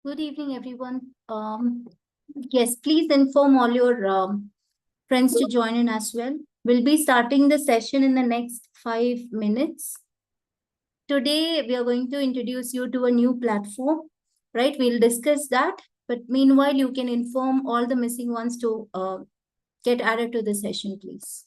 Good evening, everyone. Yes, please inform all your friends to join in as well. We'll be starting the session in the next 5 minutes. Today, we are going to introduce you to a new platform, right? We'll discuss that. But meanwhile, you can inform all the missing ones to get added to the session, please.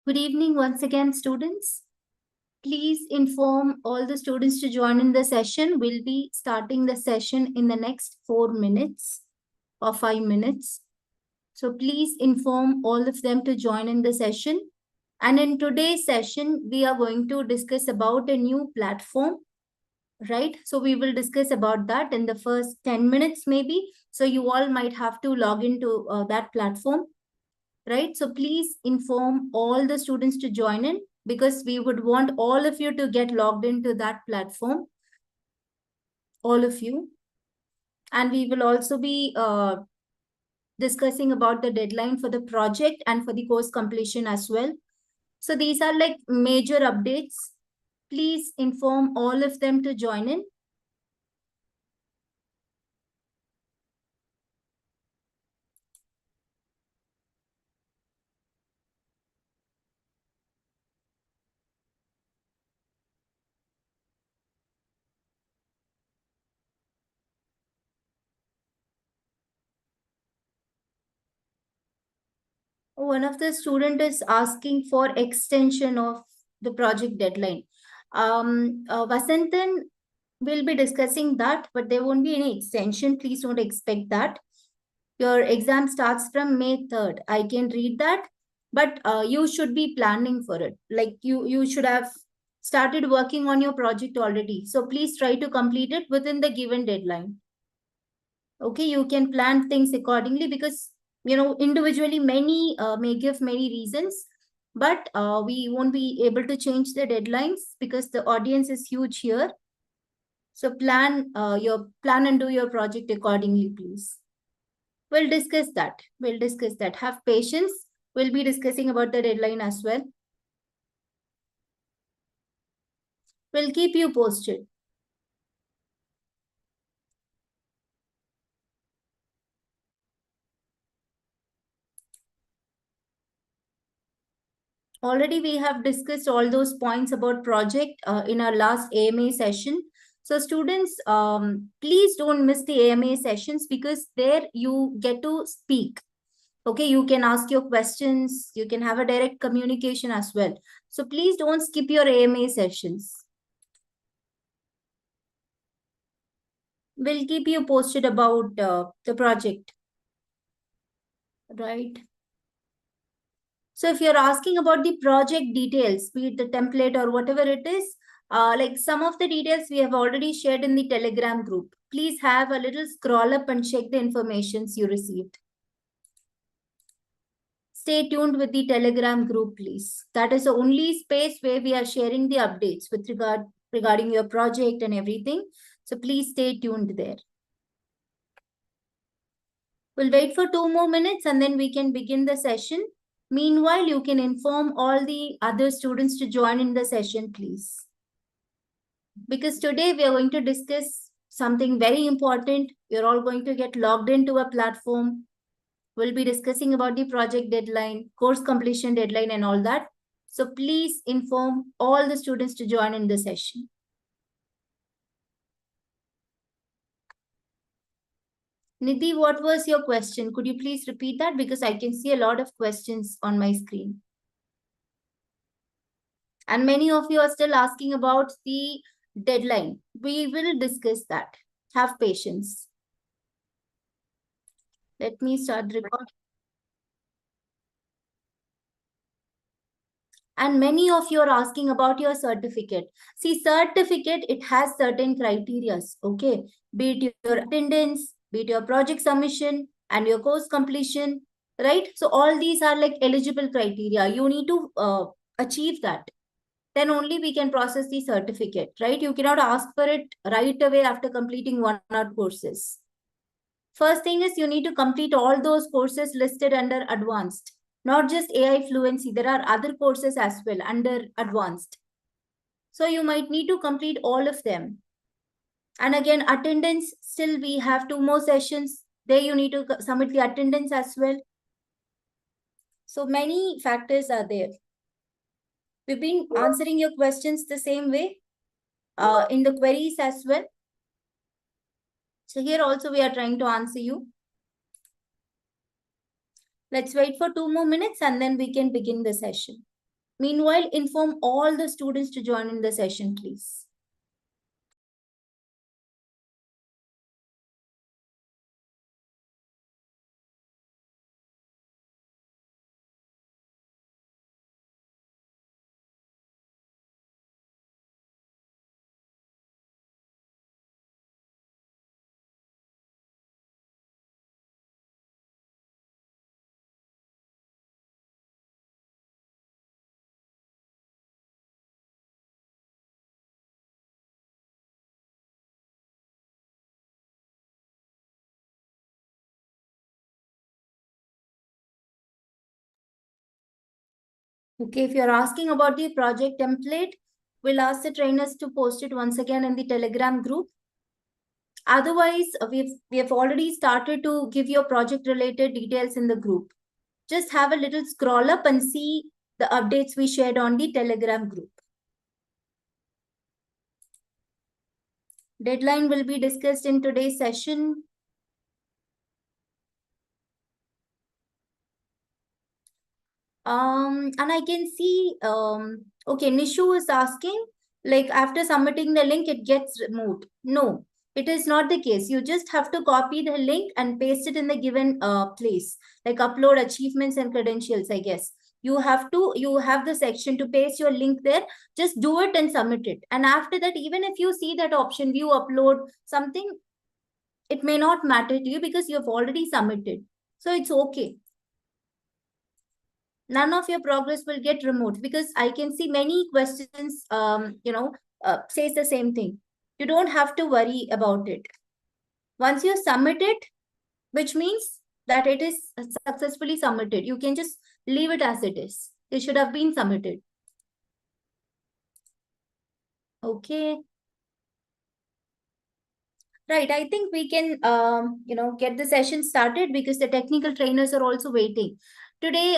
Good evening once again, students. Please inform all the students to join in the session. We'll be starting the session in the next 4 minutes or 5 minutes. So please inform all of them to join in the session. And in today's session, we are going to discuss about a new platform, right? So we will discuss about that in the first 10 minutes maybe. So you all might have to log into that platform, right? So please inform all the students to join in because we would want all of you to get logged into that platform, all of you. And we will also be discussing about the deadline for the project and for the course completion as well. So these are like major updates. Please inform all of them to join in. One of the student is asking for extension of the project deadline. Vasantan will be discussing that, but there won't be any extension. Please don't expect that. Your exam starts from May 3rd. I can read that, but you should be planning for it. Like you should have started working on your project already. So please try to complete it within the given deadline. Okay, you can plan things accordingly because, individually many may give many reasons, but we won't be able to change the deadlines because the audience is huge here. So plan and do your project accordingly, please. We'll discuss that. We'll discuss that. Have patience. We'll be discussing about the deadline as well. We'll keep you posted. Already we have discussed all those points about project in our last AMA session. So students, please don't miss the AMA sessions because there you get to speak. Okay, you can ask your questions. You can have a direct communication as well. So please don't skip your AMA sessions. We'll keep you posted about the project. Right. So if you're asking about the project details, be it the template or whatever it is, like some of the details we have already shared in the Telegram group. Please have a little scroll up and check the informations you received. Stay tuned with the Telegram group, please. That is the only space where we are sharing the updates with regarding your project and everything. So please stay tuned there. We'll wait for 2 more minutes and then we can begin the session. Meanwhile, you can inform all the other students to join in the session, please. Because today we are going to discuss something very important. You're all going to get logged into a platform. We'll be discussing about the project deadline, course completion deadline and all that. So please inform all the students to join in the session. Nidhi, what was your question? Could you please repeat that? Because I can see a lot of questions on my screen. And many of you are still asking about the deadline. We will discuss that. Have patience. Let me start recording. And many of you are asking about your certificate. See, certificate, it has certain criteria, okay? Be it your attendance, be it your project submission, and your course completion, right? So all these are like eligible criteria. You need to achieve that. Then only we can process the certificate, right? You cannot ask for it right away after completing one or courses. First thing is you need to complete all those courses listed under advanced. Not just AI fluency, there are other courses as well under advanced. So you might need to complete all of them. And again, attendance, still we have 2 more sessions. There you need to submit the attendance as well. So many factors are there. We've been answering your questions the same way in the queries as well. So here also we are trying to answer you. Let's wait for 2 more minutes and then we can begin the session. Meanwhile, inform all the students to join in the session, please. Okay, if you're asking about the project template, we'll ask the trainers to post it once again in the Telegram group. Otherwise, we have already started to give your project related details in the group. Just have a little scroll up and see the updates we shared on the Telegram group. Deadline will be discussed in today's session. And I can see, okay, Nishu is asking, like after submitting the link, it gets removed. No, it is not the case. You just have to copy the link and paste it in the given place, like upload achievements and credentials, I guess. You have the section to paste your link there. Just do it and submit it. And after that, even if you see that option, view upload something, it may not matter to you because you have already submitted. So it's okay. None of your progress will get removed because I can see many questions, says the same thing. You don't have to worry about it. Once you submit it, which means that it is successfully submitted, you can just leave it as it is. It should have been submitted. Okay. Right. I think we can, get the session started because the technical trainers are also waiting. Today,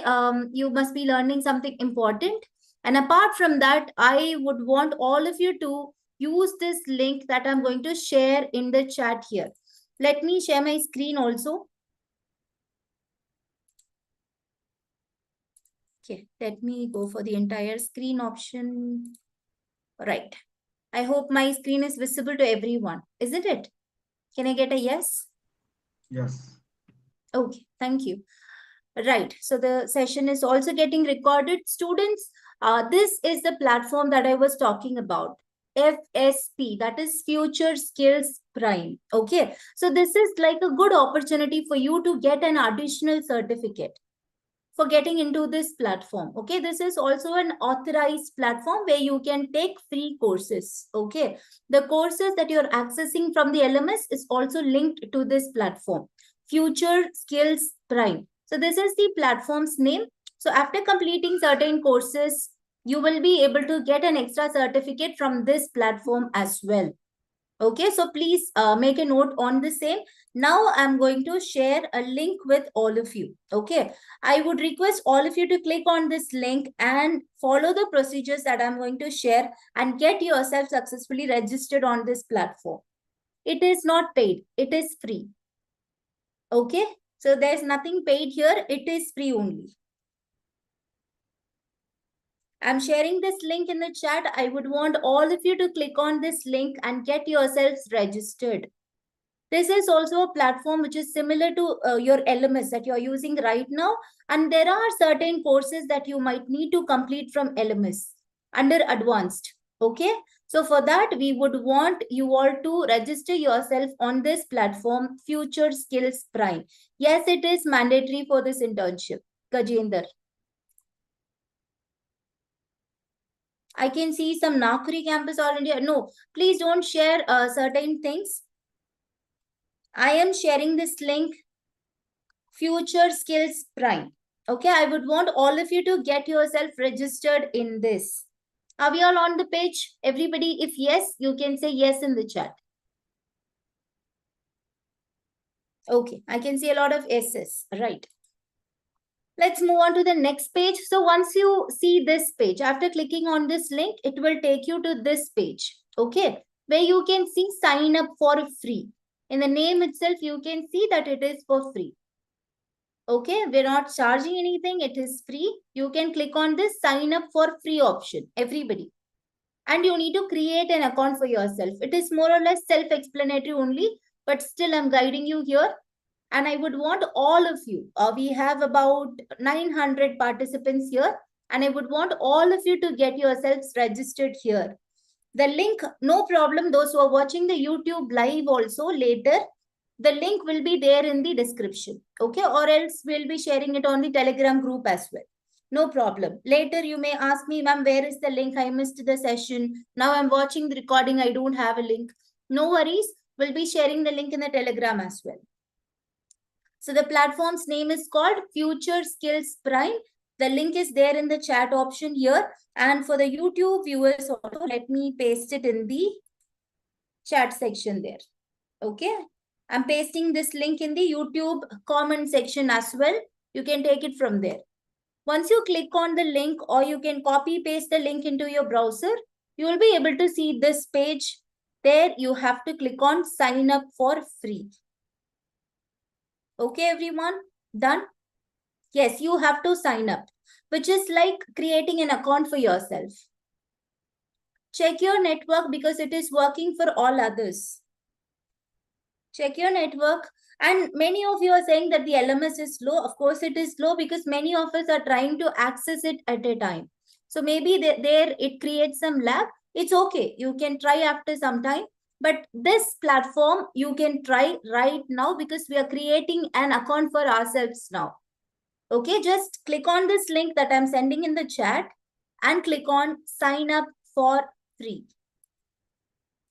you must be learning something important. And apart from that, I would want all of you to use this link that I'm going to share in the chat here. Let me share my screen also. Okay, let me go for the entire screen option. Right. I hope my screen is visible to everyone, isn't it? Can I get a yes? Yes. Okay, thank you. Right. So the session is also getting recorded. Students, this is the platform that I was talking about. FSP, that is Future Skills Prime. Okay. So this is like a good opportunity for you to get an additional certificate for getting into this platform. Okay, this is also an authorized platform where you can take free courses. Okay, the courses that you're accessing from the LMS is also linked to this platform, Future Skills Prime. So this is the platform's name. So after completing certain courses, you will be able to get an extra certificate from this platform as well. Okay, so please make a note on the same. Now I'm going to share a link with all of you. Okay, I would request all of you to click on this link and follow the procedures that I'm going to share and get yourself successfully registered on this platform. It is not paid, it is free. Okay, so there's nothing paid here, it is free only. I'm sharing this link in the chat. I would want all of you to click on this link and get yourselves registered. This is also a platform which is similar to your LMS that you're using right now. And there are certain courses that you might need to complete from LMS under advanced. Okay. So for that, we would want you all to register yourself on this platform, Future Skills Prime. Yes, it is mandatory for this internship. Gajendra. I can see some Nakuri campus all India. No, please don't share certain things. I am sharing this link, Future Skills Prime. Okay, I would want all of you to get yourself registered in this. Are we all on the page? Everybody, if yes, you can say yes in the chat. Okay, I can see a lot of S's. Right. Let's move on to the next page. So once you see this page, after clicking on this link, it will take you to this page. Okay, where you can see sign up for free. In the name itself, you can see that it is for free. Okay, we're not charging anything. It is free. You can click on this sign up for free option, everybody. And you need to create an account for yourself. It is more or less self-explanatory only, but still I'm guiding you here. And I would want all of you, we have about 900 participants here. And I would want all of you to get yourselves registered here. The link, no problem. Those who are watching the YouTube live also later, the link will be there in the description. Okay, or else we'll be sharing it on the Telegram group as well. No problem. Later you may ask me, ma'am, where is the link? I missed the session. Now I'm watching the recording. I don't have a link. No worries. We'll be sharing the link in the Telegram as well. So the platform's name is called Future Skills Prime. The link is there in the chat option here. And for the YouTube viewers also, let me paste it in the chat section there. Okay. I'm pasting this link in the YouTube comment section as well. You can take it from there. Once you click on the link, or you can copy paste the link into your browser, you will be able to see this page. There you have to click on sign up for free. Okay, everyone, done? Yes, you have to sign up, which is like creating an account for yourself. Check your network because it is working for all others. Check your network. And many of you are saying that the LMS is slow. Of course, it is slow because many of us are trying to access it at a time. So maybe there it creates some lag. It's okay. You can try after some time. But this platform, you can try right now because we are creating an account for ourselves now. Okay, just click on this link that I'm sending in the chat and click on sign up for free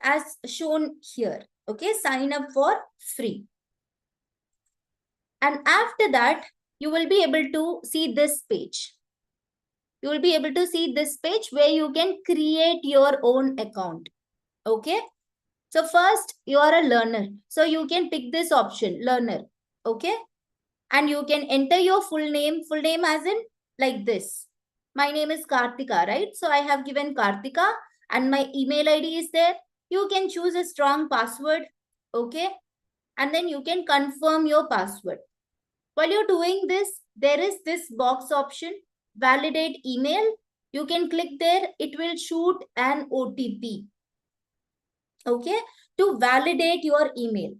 as shown here. Okay, sign up for free. And after that, you will be able to see this page. You will be able to see this page where you can create your own account. Okay. So first, you are a learner. So you can pick this option, learner. Okay. And you can enter your full name as in like this. My name is Kartika, right? So I have given Kartika and my email ID is there. You can choose a strong password. Okay. And then you can confirm your password. While you're doing this, there is this box option, validate email. You can click there. It will shoot an OTP. Okay. To validate your email.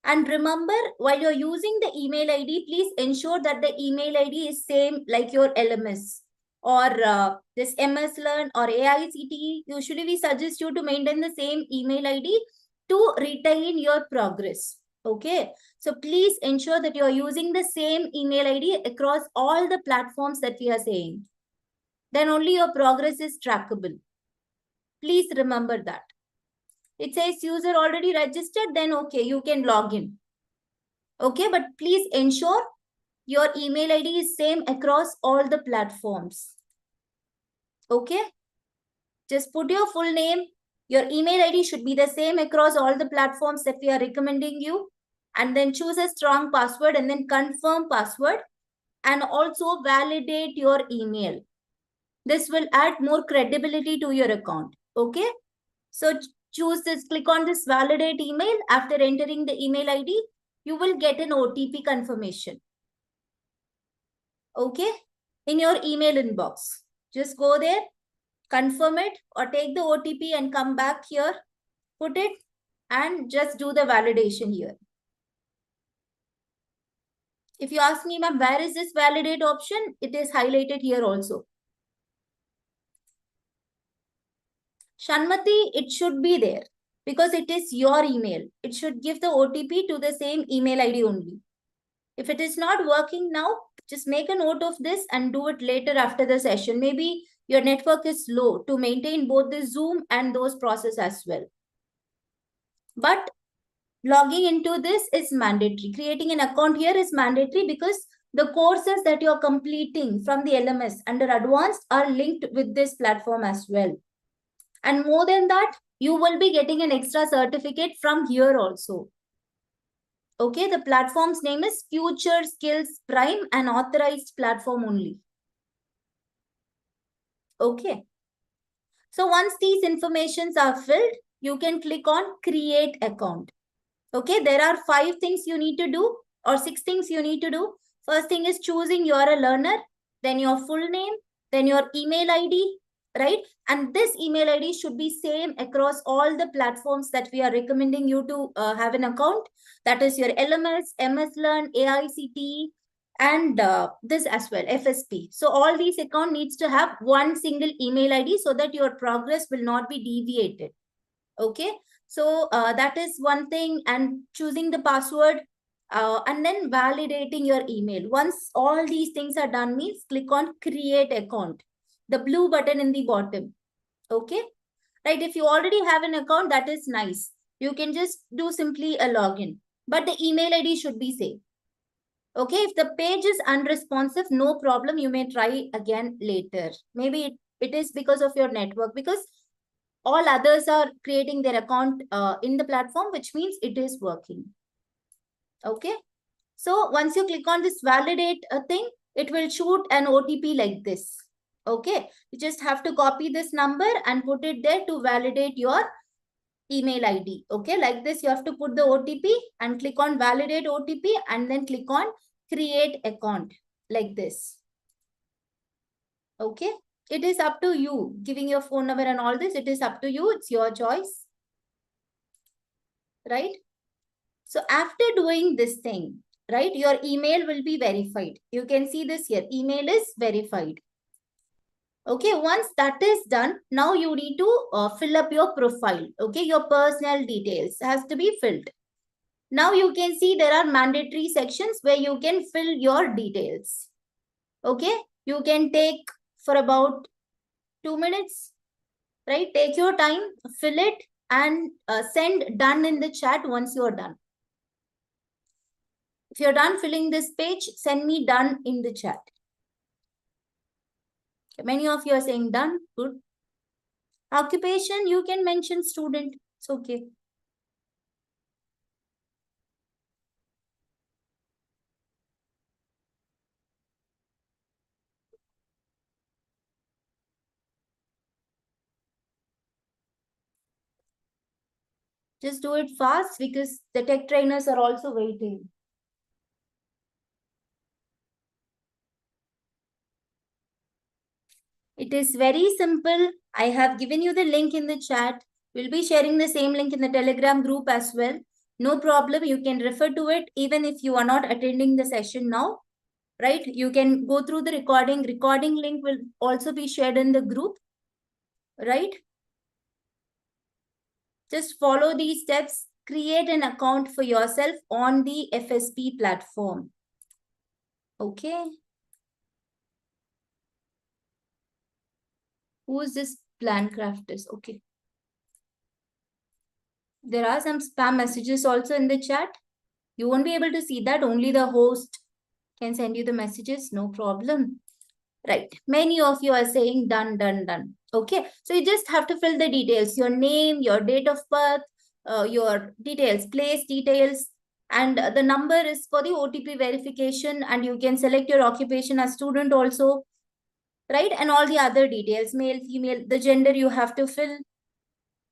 And remember, while you're using the email ID, please ensure that the email ID is same like your LMS or this MS Learn or AICTE. Usually we suggest you to maintain the same email ID to retain your progress. Okay. So please ensure that you're using the same email ID across all the platforms that we are saying. Then only your progress is trackable. Please remember that. It says user already registered, then okay, you can log in. Okay, but please ensure your email ID is same across all the platforms. Okay, just put your full name. Your email ID should be the same across all the platforms that we are recommending you. And then choose a strong password and then confirm password. And also validate your email. This will add more credibility to your account. Okay, so choose this, click on this validate email. After entering the email ID, you will get an OTP confirmation. Okay, in your email inbox. Just go there, confirm it, or take the OTP and come back here, put it, and just do the validation here. If you ask me, ma'am, where is this validate option? It is highlighted here also. Shanmati, it should be there because it is your email. It should give the OTP to the same email ID only. If it is not working now, just make a note of this and do it later after the session. Maybe your network is low to maintain both the Zoom and those process as well. But logging into this is mandatory. Creating an account here is mandatory because the courses that you're completing from the LMS under advanced are linked with this platform as well. And more than that, you will be getting an extra certificate from here also. Okay, the platform's name is Future Skills Prime, an authorized platform only. Okay. So once these informations are filled, you can click on create account. Okay, there are 5 things you need to do or 6 things you need to do. First thing is choosing you're a learner, then your full name, then your email ID, right? And this email ID should be same across all the platforms that we are recommending you to have an account. That is your LMS, MS Learn, AICT, and this as well, FSP. So all these account needs to have one single email ID so that your progress will not be deviated. Okay, so that is one thing, and choosing the password and then validating your email. Once all these things are done means click on create account, the blue button in the bottom. Okay, right? If you already have an account, that is nice. You can just do simply a login, but the email ID should be same. Okay, if the page is unresponsive, no problem. You may try again later. Maybe it is because of your network, because all others are creating their account in the platform, which means it is working. Okay. So once you click on this validate thing, it will shoot an OTP like this. Okay. You just have to copy this number and put it there to validate your email ID. Okay. Like this, you have to put the OTP and click on validate OTP and then click on create account like this. Okay. It is up to you giving your phone number and all this. It is up to you. It's your choice. Right? So after doing this thing, right, your email will be verified. You can see this here. Email is verified. Okay, once that is done, now you need to fill up your profile. Okay, your personal details has to be filled. Now you can see there are mandatory sections where you can fill your details. Okay, you can take for about 2 minutes, right? Take your time, fill it and send done in the chat once you're done. If you're done filling this page, send me done in the chat. Many of you are saying done. Good. Occupation, you can mention student. It's okay. Just do it fast because the tech trainers are also waiting. It is very simple. I have given you the link in the chat. We'll be sharing the same link in the Telegram group as well. No problem. You can refer to it even if you are not attending the session now, right? You can go through the recording. Recording link will also be shared in the group, right? Just follow these steps. Create an account for yourself on the FSP platform. Okay. Who is this plan crafters? Okay. There are some spam messages also in the chat. You won't be able to see that. Only the host can send you the messages. No problem. Right. Many of you are saying done, done, done. Okay. So you just have to fill the details, your name, your date of birth, your details, place details, and the number is for the OTP verification, and you can select your occupation as student also, right? And all the other details, male, female, the gender you have to fill,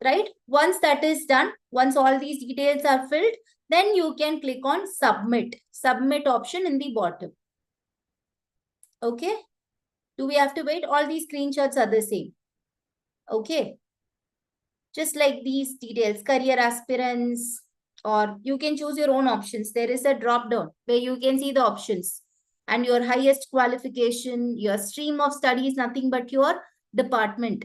right? Once that is done, once all these details are filled, then you can click on submit option in the bottom. Okay. Do we have to wait? All these screenshots are the same. Okay. Just like these details, career aspirants, or you can choose your own options. There is a drop down where you can see the options and your highest qualification, your stream of studies, nothing but your department.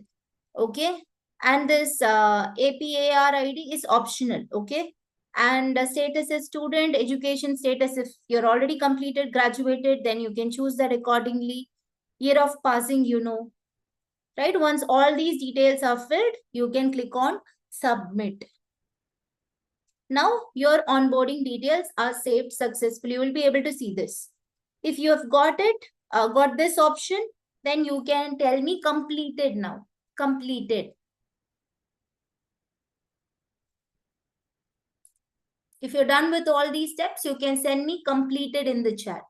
Okay. And this APAR ID is optional. Okay. And the status is student, education status. If you're already completed, graduated, then you can choose that accordingly. Year of passing, right? Once all these details are filled, you can click on submit. Now your onboarding details are saved successfully. You will be able to see this. If you have got this option, then you can tell me completed now. Completed. If you're done with all these steps, you can send me completed in the chat.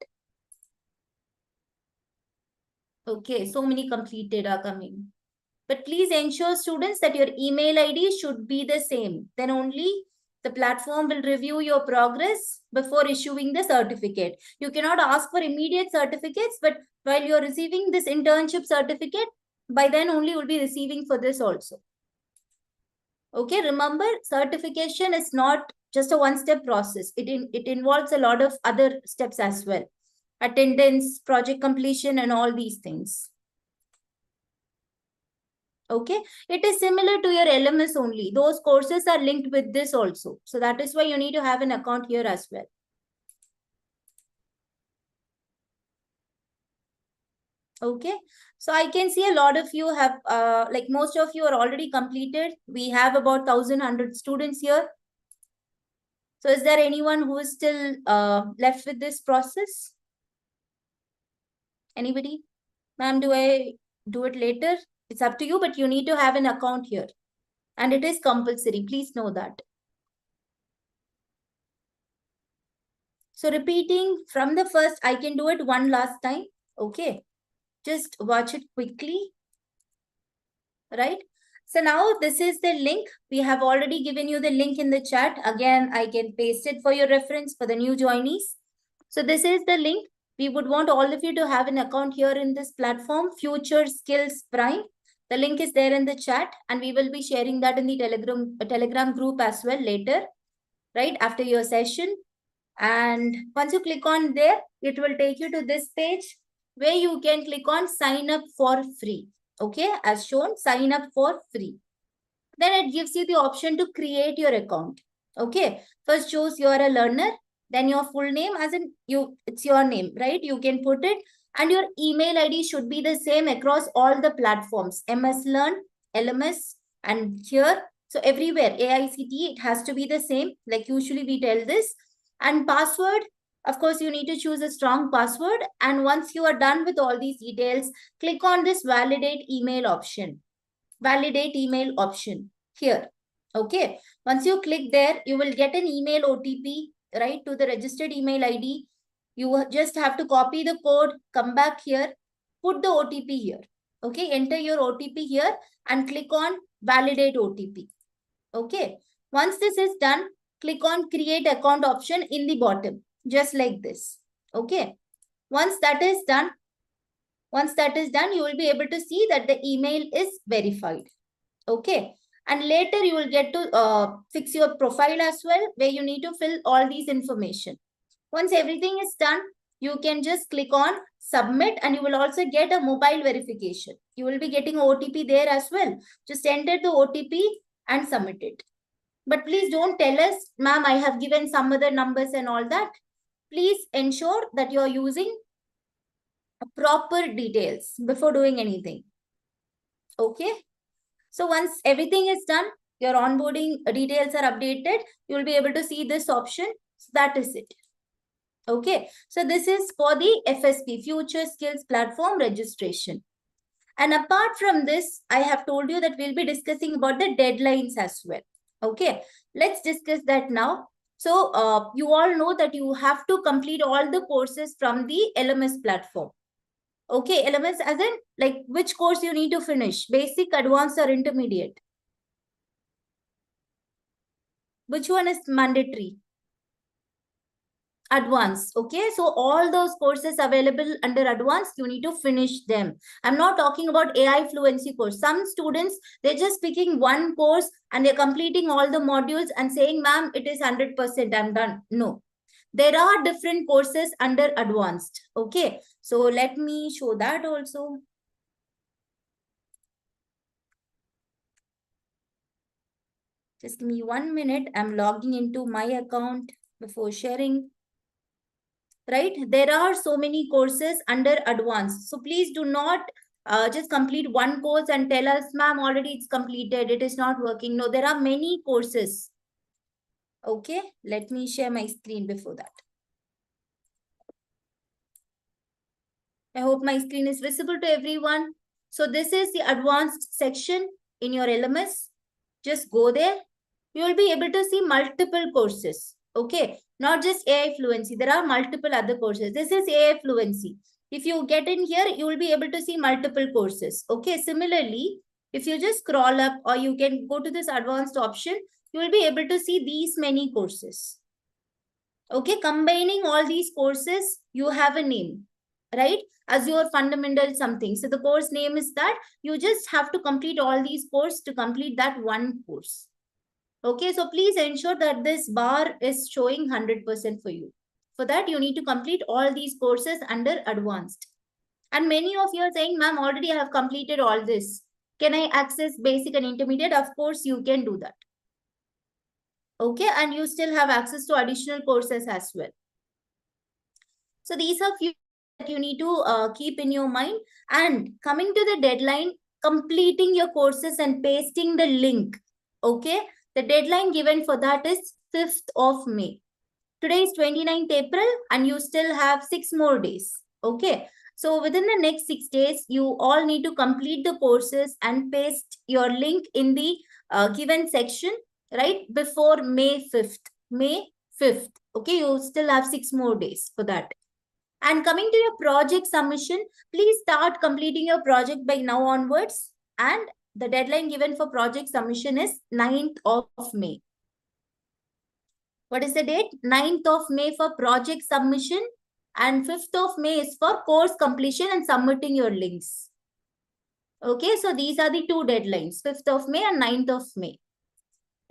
Okay, so many completed are coming. But please ensure, students, that your email ID should be the same. Then only the platform will review your progress before issuing the certificate. You cannot ask for immediate certificates, but while you're receiving this internship certificate, by then only you'll be receiving for this also. Okay, remember, certification is not just a one-step process. It involves a lot of other steps as well. Attendance, project completion, and all these things. Okay, it is similar to your LMS only. Those courses are linked with this also. So that is why you need to have an account here as well. Okay, so I can see a lot of you have, like most of you are already completed. We have about 1,100 students here. So is there anyone who is still left with this process? Anybody? Ma'am, do I do it later? It's up to you, but you need to have an account here. And it is compulsory. Please know that. So repeating from the first, I can do it one last time. Okay. Just watch it quickly. Right. So now this is the link. We have already given you the link in the chat. Again, I can paste it for your reference for the new joinees. So this is the link. We would want all of you to have an account here in this platform, Future Skills Prime. The link is there in the chat, and we will be sharing that in the Telegram group as well later, right, after your session. And once you click on there, it will take you to this page where you can click on sign up for free. Okay, as shown, sign up for free. Then it gives you the option to create your account. Okay, first choose you are a learner, then your full name, as in it's your name, right? You can put it, and your email ID should be the same across all the platforms, MS Learn, LMS, and here. So everywhere, AICT, it has to be the same. Like usually we tell this. And password, of course, you need to choose a strong password. And once you are done with all these details, click on this validate email option. Validate email option here. Okay. Once you click there, you will get an email OTP, right, to the registered email ID. You just have to copy the code, come back here, put the OTP here. Okay. Enter your OTP here and click on validate OTP. Okay. Once this is done, click on create account option in the bottom, just like this. Okay. Once that is done, you will be able to see that the email is verified. Okay. And later you will get to fix your profile as well, where you need to fill all these information. Once everything is done, you can just click on submit, and you will also get a mobile verification. You will be getting OTP there as well. Just enter the OTP and submit it. But please don't tell us, ma'am, I have given some other numbers and all that. Please ensure that you are using proper details before doing anything. Okay. So once everything is done, your onboarding details are updated, you will be able to see this option. So that is it. Okay. So this is for the FSP, Future Skills Platform registration. And apart from this, I have told you that we'll be discussing about the deadlines as well. Okay. Let's discuss that now. So you all know that you have to complete all the courses from the LMS platform. Okay, LMS as in like which course you need to finish, basic, advanced or intermediate? Which one is mandatory? Advanced. Okay, so all those courses available under advanced, you need to finish them. I'm not talking about AI fluency course. Some students, they're just picking one course and they're completing all the modules and saying, ma'am, it is 100%, I'm done. No, there are different courses under advanced. Okay, so let me show that also. Just give me 1 minute. I'm logging into my account before sharing. Right? There are so many courses under advanced. So please do not just complete one course and tell us, ma'am, already it's completed, it is not working. No, there are many courses. Okay, let me share my screen before that. I hope my screen is visible to everyone. So this is the advanced section in your LMS. Just go there. You will be able to see multiple courses. Okay, not just AI fluency. There are multiple other courses. This is AI fluency. If you get in here, you will be able to see multiple courses. Okay, similarly, if you just scroll up or you can go to this advanced option, you will be able to see these many courses. Okay, combining all these courses, you have a name, right? As your fundamental something. So the course name is that. You just have to complete all these courses to complete that one course. Okay, so please ensure that this bar is showing 100% for you. For that, you need to complete all these courses under advanced. And many of you are saying, ma'am, already I have completed all this. Can I access basic and intermediate? Of course, you can do that. Okay, and you still have access to additional courses as well. So these are few that you need to keep in your mind. And coming to the deadline, completing your courses and pasting the link. Okay, the deadline given for that is 5th of May. Today is 29th April and you still have 6 more days. Okay, so within the next 6 days, you all need to complete the courses and paste your link in the given section, right? Before May 5th. May 5th. Okay, you still have 6 more days for that. And coming to your project submission, please start completing your project by now onwards. And the deadline given for project submission is 9th of May. What is the date? 9th of May for project submission and 5th of May is for course completion and submitting your links. Okay, so these are the two deadlines, 5th of May and 9th of May.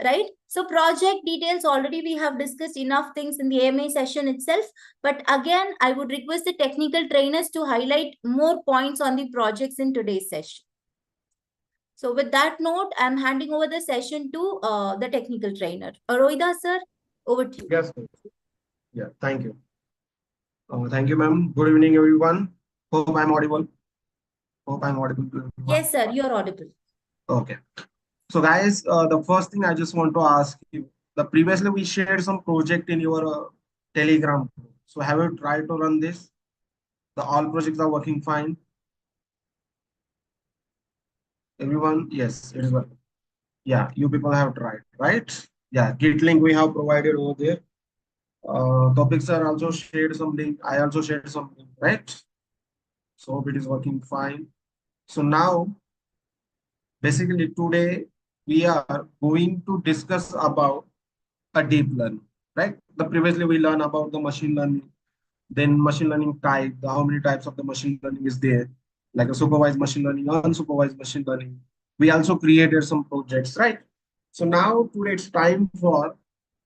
Right? So project details, already we have discussed enough things in the AMA session itself. But again, I would request the technical trainers to highlight more points on the projects in today's session. So with that note, I'm handing over the session to the technical trainer. Aroida sir, over to you. Yes, sir. Yeah, thank you. Thank you, ma'am. Good evening, everyone. Hope I'm audible. Hope I'm audible to everyone. Yes, sir, you're audible. Okay. So, guys, the first thing I just want to ask you, previously we shared some project in your Telegram. So, have you tried to run this? All projects are working fine. Everyone, yes, it is working. Yeah, you people have tried, right? Yeah, Git link we have provided over there. Topics are also shared some link. I also shared some link, right? So it is working fine. So now, basically today we are going to discuss about a deep learning, right? The previously we learned about the machine learning, then machine learning type, how many types of the machine learning is there, like a supervised machine learning, unsupervised machine learning. We also created some projects, right? So now today it's time for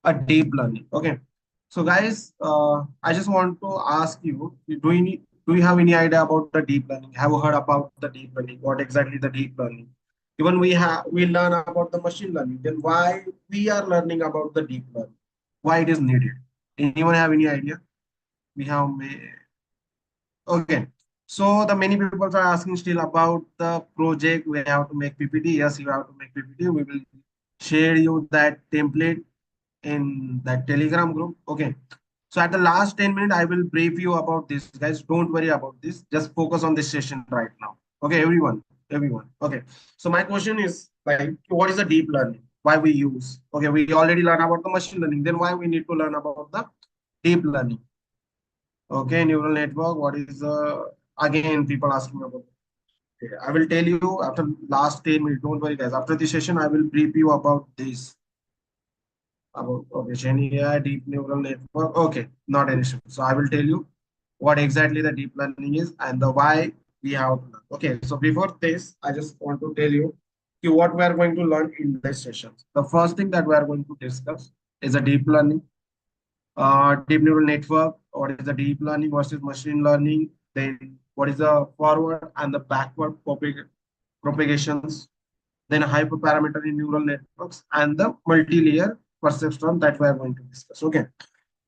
a deep learning. Okay. So guys, I just want to ask you, do you have any idea about the deep learning? Have you heard about the deep learning? What exactly the deep learning? Even we learn about the machine learning. Then why we are learning about the deep learning? Why it is needed? Anyone have any idea? We have Okay. So the many people are asking still about the project. We have to make PPT. Yes, you have to make PPT. We will share you that template in that Telegram group. Okay. So at the last 10 minutes, I will brief you about this, guys. Don't worry about this. Just focus on this session right now. Okay, everyone. Okay. So my question is like, what is the deep learning? Why we use? Okay, we already learned about the machine learning. Then why we need to learn about the deep learning? Okay, neural network. What is again people asking about? Okay, I will tell you after last 10 minutes. Don't worry, guys. After this session, I will brief you about this. About okay, Gen AI, deep neural network. Okay, not an issue. So I will tell you what exactly the deep learning is and the why we have to learn. Okay, so before this, I just want to tell you okay, what we are going to learn in this session. The first thing that we are going to discuss is a deep learning, deep neural network. What is the deep learning versus machine learning? Then what is the forward and the backward propagations? Then hyperparameter in neural networks and the multi-layer perceptron that we are going to discuss. Okay.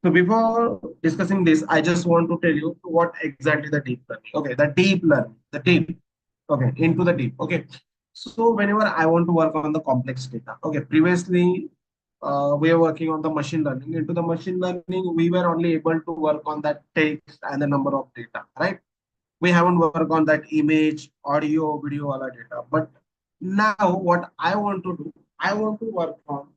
So before discussing this, I just want to tell you what exactly the deep learning. Okay, the deep learning, the deep. Okay, into the deep. Okay. So whenever I want to work on the complex data, okay, previously we are working on the machine learning. Into the machine learning, we were only able to work on that text and the number of data, right? We haven't worked on that image, audio, video, all that data. But now what I want to do, I want to work on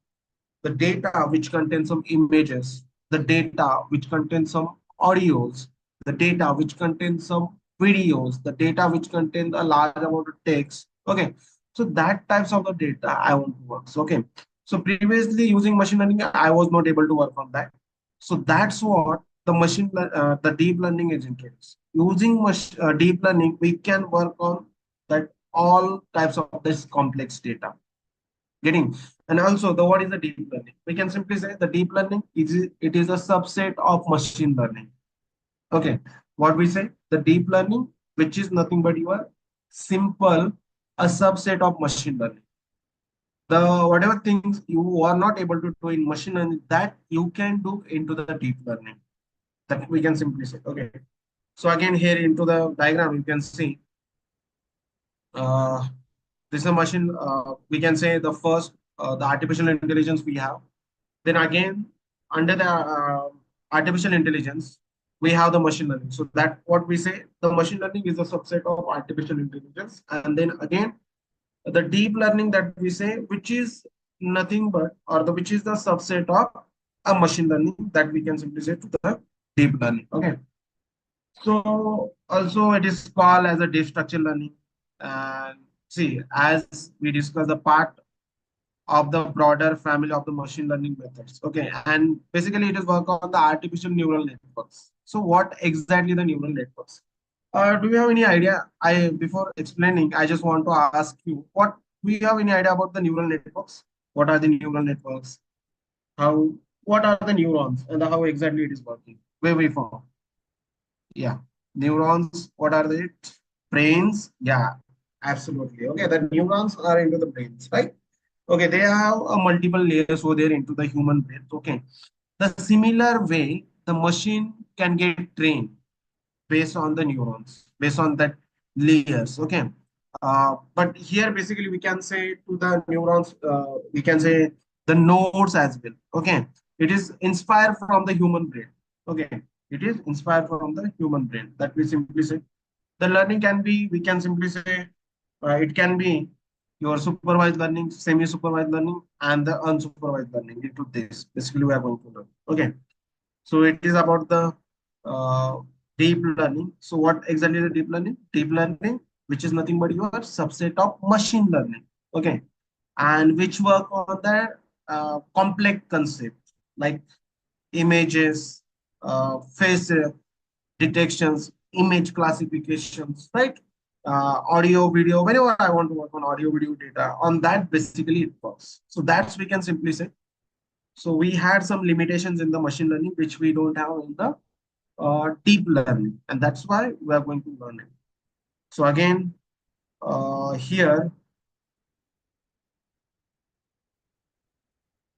the data which contains some images, the data which contains some audios, the data which contains some videos, the data which contains a large amount of text. Okay. So that types of the data I want to work. So, okay. So previously using machine learning, I was not able to work on that. So that's what the deep learning is introduced. Using deep learning, we can work on that all types of this complex data. Getting and also the what is the deep learning? We can simply say the deep learning is it is a subset of machine learning. Okay, what we say the deep learning, which is nothing but your simple a subset of machine learning. The whatever things you are not able to do in machine learning that you can do into the deep learning. That we can simply say. Okay. So again here into the diagram you can see uh, this is a machine. We can say the first the artificial intelligence we have. Then again, under the artificial intelligence, we have the machine learning. So that what we say, the machine learning is a subset of artificial intelligence. And then again, the deep learning that we say, which is nothing but, or the which is the subset of a machine learning that we can simply say to the deep learning. Okay. So also it is called as a deep structure learning. And see, as we discuss the part of the broader family of the machine learning methods. Okay, and basically it is work on the artificial neural networks. So what exactly the neural networks? Do you have any idea? I before explaining, I just want to ask you, what do you have any idea about the neural networks? What are the neural networks? How what are the neurons and how exactly it is working? Where we from? Yeah, neurons. What are they? Brains. Yeah, absolutely. Okay, the neurons are into the brains, right? Okay, they have a multiple layers over there into the human brain. Okay, the similar way the machine can get trained based on the neurons, based on that layers. Okay, but here basically we can say to the neurons, we can say the nodes as well. Okay, it is inspired from the human brain. Okay, it is inspired from the human brain. That we simply say the learning can be. We can simply say it can be your supervised learning, semi-supervised learning, and the unsupervised learning into this. Basically, we are going to learn. Okay. So it is about the uh, deep learning. So what exactly is the deep learning? Deep learning, which is nothing but your subset of machine learning. Okay. And which work on the complex concept like images, face detections, image classifications, right? audio, video, whenever I want to work on audio, video data, on that basically it works. So that's we can simply say. So we had some limitations in the machine learning, which we don't have in the deep learning. And that's why we are going to learn it. So again, here,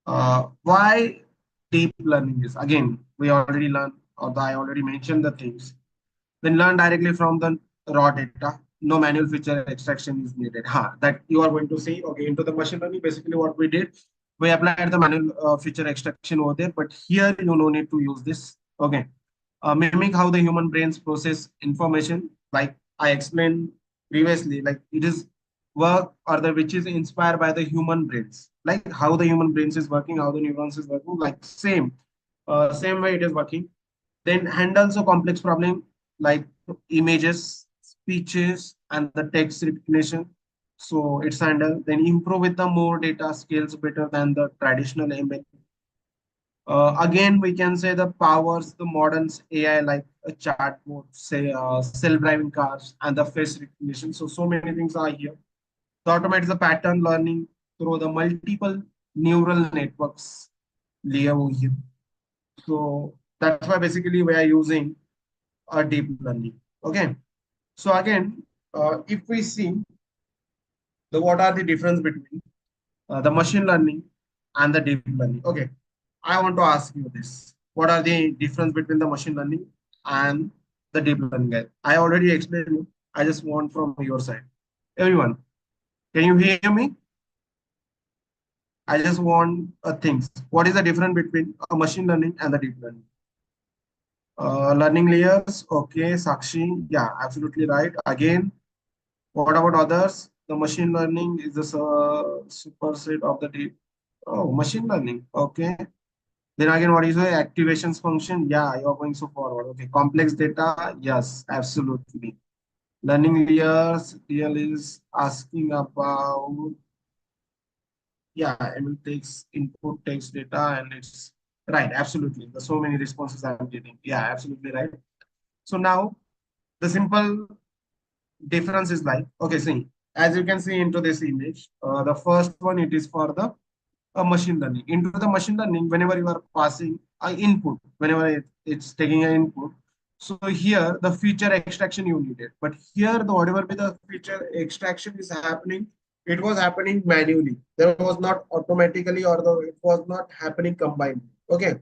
why deep learning is, again, we already learned, or I already mentioned the things. Then learn directly from the raw data. No manual feature extraction is needed. That you are going to see. Okay, into the machine learning, basically what we did, we applied the manual feature extraction over there, but here you no need to use this. Okay, mimic how the human brains process information, like I explained previously, like it is work or the which is inspired by the human brains, like how the human brains is working, how the neurons is working, like same way it is working. Then handles a complex problem like images, speeches, and the text recognition. So it's handled. Then improve with the more data scales better than the traditional ML. Again, we can say the powers the modern AI like a chatbot, say self-driving cars, and the face recognition. So many things are here. To automate the pattern learning through the multiple neural networks layer over here. So that's why basically we are using a deep learning. Okay. So again, if we see the what are the difference between the machine learning and the deep learning. Okay. I want to ask you this. What are the difference between the machine learning and the deep learning, guys? I already explained you. I just want from your side. Everyone, can you hear me? I just want things. What is the difference between a machine learning and the deep learning? Learning layers. Okay, Sakshi. Yeah, absolutely right. Again, what about others? The machine learning is the superset of the deep. Oh, machine learning. Okay. Then again, what is the activations function? Yeah, you're going so forward. Okay. Complex data. Yes, absolutely. Learning layers. DL is asking about, yeah, ML takes input, takes data, and it's right. Absolutely. There's so many responses I'm getting. Yeah, absolutely right. So now the simple difference is like, okay, see, as you can see into this image, the first one, it is for the machine learning. Into the machine learning, whenever you are passing an input, whenever it's taking an input, so here the feature extraction you needed. But here, the whatever be the feature extraction is happening, it was happening manually. There was not automatically, or it was not happening combined. Okay,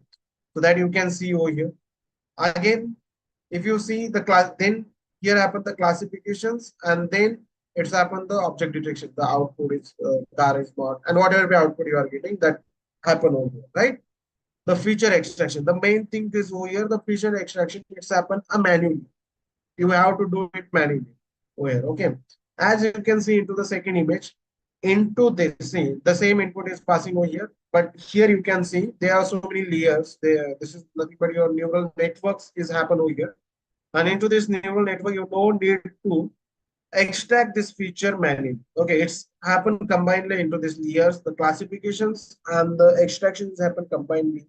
so that you can see over here. Again, if you see the class, then here happen the classifications, and then it's happened the object detection. The output is car is not, and whatever the output you are getting, that happen over here, right? The feature extraction. The main thing is over here, the feature extraction, it's happened manually. You have to do it manually over here. Okay. As you can see into the second image, into this, see, the same input is passing over here, but here you can see there are so many layers. There, this is nothing but your neural networks is happen over here. And into this neural network, you don't need to extract this feature manually. Okay, it's happened combinedly into these layers, the classifications and the extractions happen combinedly.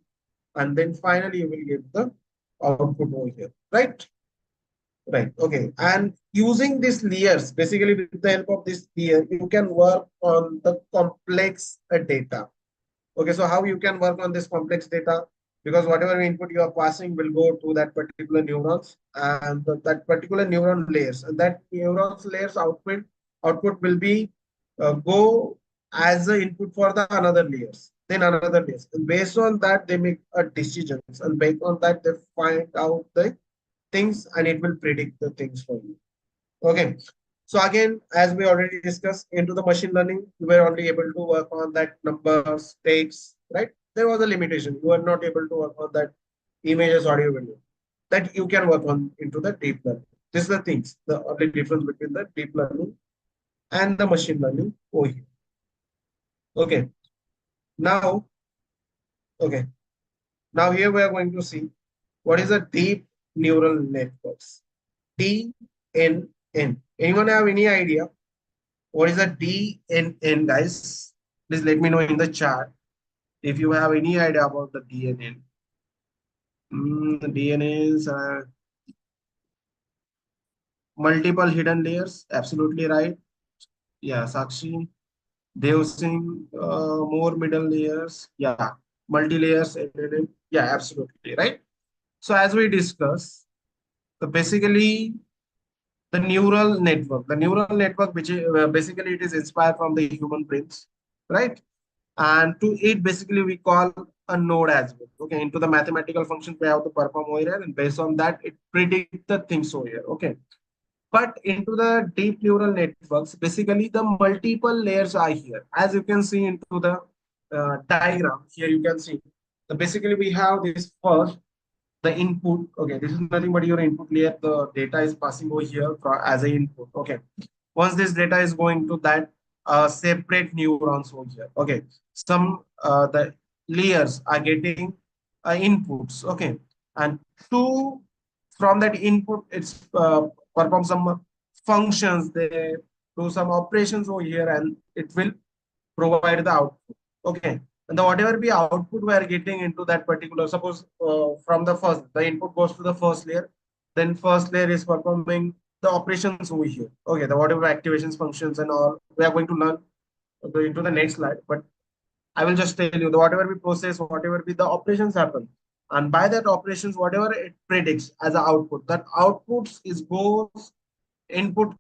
And then finally you will get the output over here, right? Right. Okay. And using these layers, basically with the help of this layer, you can work on the complex data. Okay, so how you can work on this complex data? Because whatever input you are passing will go to that particular neurons and that particular neuron layers, and that neurons layers output will be go as the input for the another layers, then another layers, and based on that they make a decisions, and based on that they find out the things, and it will predict the things for you. Okay. So again, as we already discussed, into the machine learning, you were only able to work on that numbers, text, right? There was a limitation. You were not able to work on that images, audio, video. That you can work on into the deep learning. This is the things, the only difference between the deep learning and the machine learning over here. Okay. Now, okay. Now here we are going to see what is a deep neural networks. DNN. Anyone have any idea? What is a DNN, guys? Please let me know in the chat if you have any idea about the DNN. The DNNs are multiple hidden layers, absolutely right. Yeah, Sakshi. Dev Singh, more middle layers. Yeah, multi-layers. Yeah, absolutely right. So as we discuss, the basically the neural network, which is, basically it is inspired from the human brains, right? And to it, basically we call a node as well. Okay, into the mathematical functions we have to perform over here, and based on that, it predict the things over here. Okay, but into the deep neural networks, basically the multiple layers are here. As you can see into the diagram here, you can see. So basically we have this first, the input. Okay, this is nothing but your input layer. The data is passing over here as an input. Okay, once this data is going to that separate neurons over here. Okay, some the layers are getting inputs. Okay, and two from that input, it's perform some functions. They do some operations over here, and it will provide the output. Okay, and the whatever be output we are getting into that particular, suppose from the first, the input goes to the first layer, then first layer is performing the operations over here. Okay, the whatever activations, functions, and all we are going to learn into the next slide. But I will just tell you the whatever we process, whatever be the operations happen, and by that operations, whatever it predicts as an output, that outputs is goes input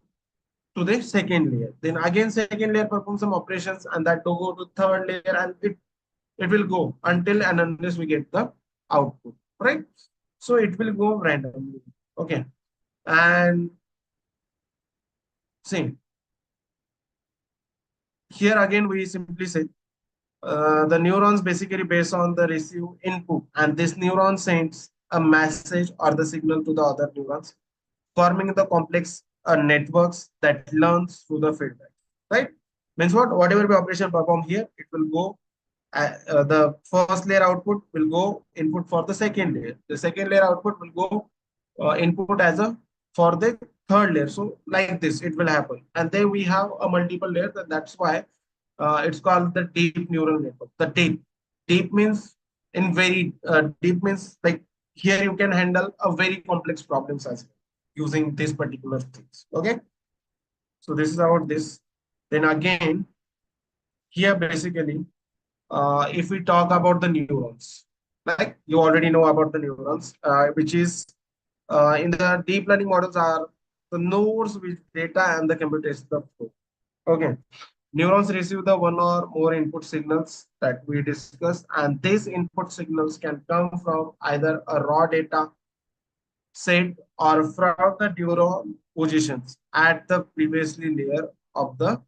to the second layer. Then again, second layer performs some operations, and that to go to third layer, and it will go until and unless we get the output, right? So it will go randomly. Okay, and same here again we simply say the neurons basically based on the receive input, and this neuron sends a message or the signal to the other neurons, forming the complex networks that learns through the feedback, right? Means what? Whatever the operation perform here, it will go, the first layer output will go input for the second layer. The second layer output will go input as a for the third layer. So like this, it will happen. And then we have a multiple layer. And that's why it's called the deep neural network. The deep means in very deep means like here you can handle a very complex problems as well using this particular things. Okay, so this is about this. Then again, here basically, if we talk about the neurons, like you already know about the neurons, which is in the deep learning models are the nodes with data and the computation the flow. Okay, neurons receive the one or more input signals that we discussed, and these input signals can come from either a raw data set or from the neuron positions at the previously layer of the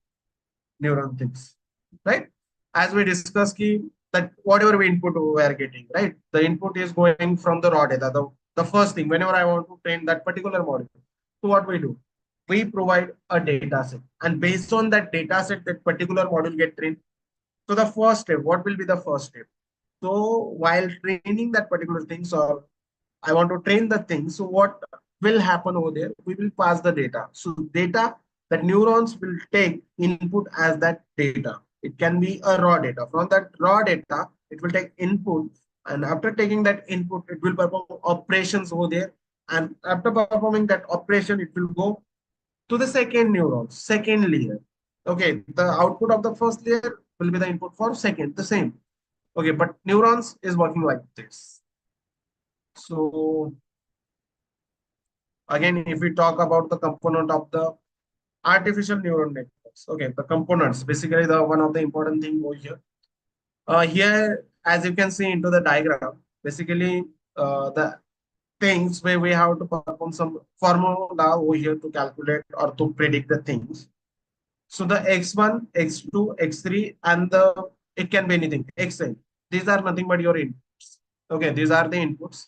neuron things, right? As we discussed, key that whatever we input we are getting, right? The input is going from the raw data. The first thing, whenever I want to train that particular model, so what we do, we provide a data set, and based on that data set, that particular model get trained. So the first step, what will be the first step? So while training that particular things, or I want to train the thing. So what will happen over there? We will pass the data. So data that neurons will take input as that data. It can be a raw data. From that raw data, it will take input. And after taking that input, it will perform operations over there. And after performing that operation, it will go to the second neuron, second layer. Okay, the output of the first layer will be the input for second, the same. Okay, but neurons is working like this. So again, if we talk about the component of the artificial neural networks, okay, the components, basically the one of the important thing over here. Here, as you can see into the diagram, basically the things where we have to perform some formula over here to calculate or to predict the things. So the X1, X2, X3, and the it can be anything, Xn. These are nothing but your inputs. Okay, these are the inputs.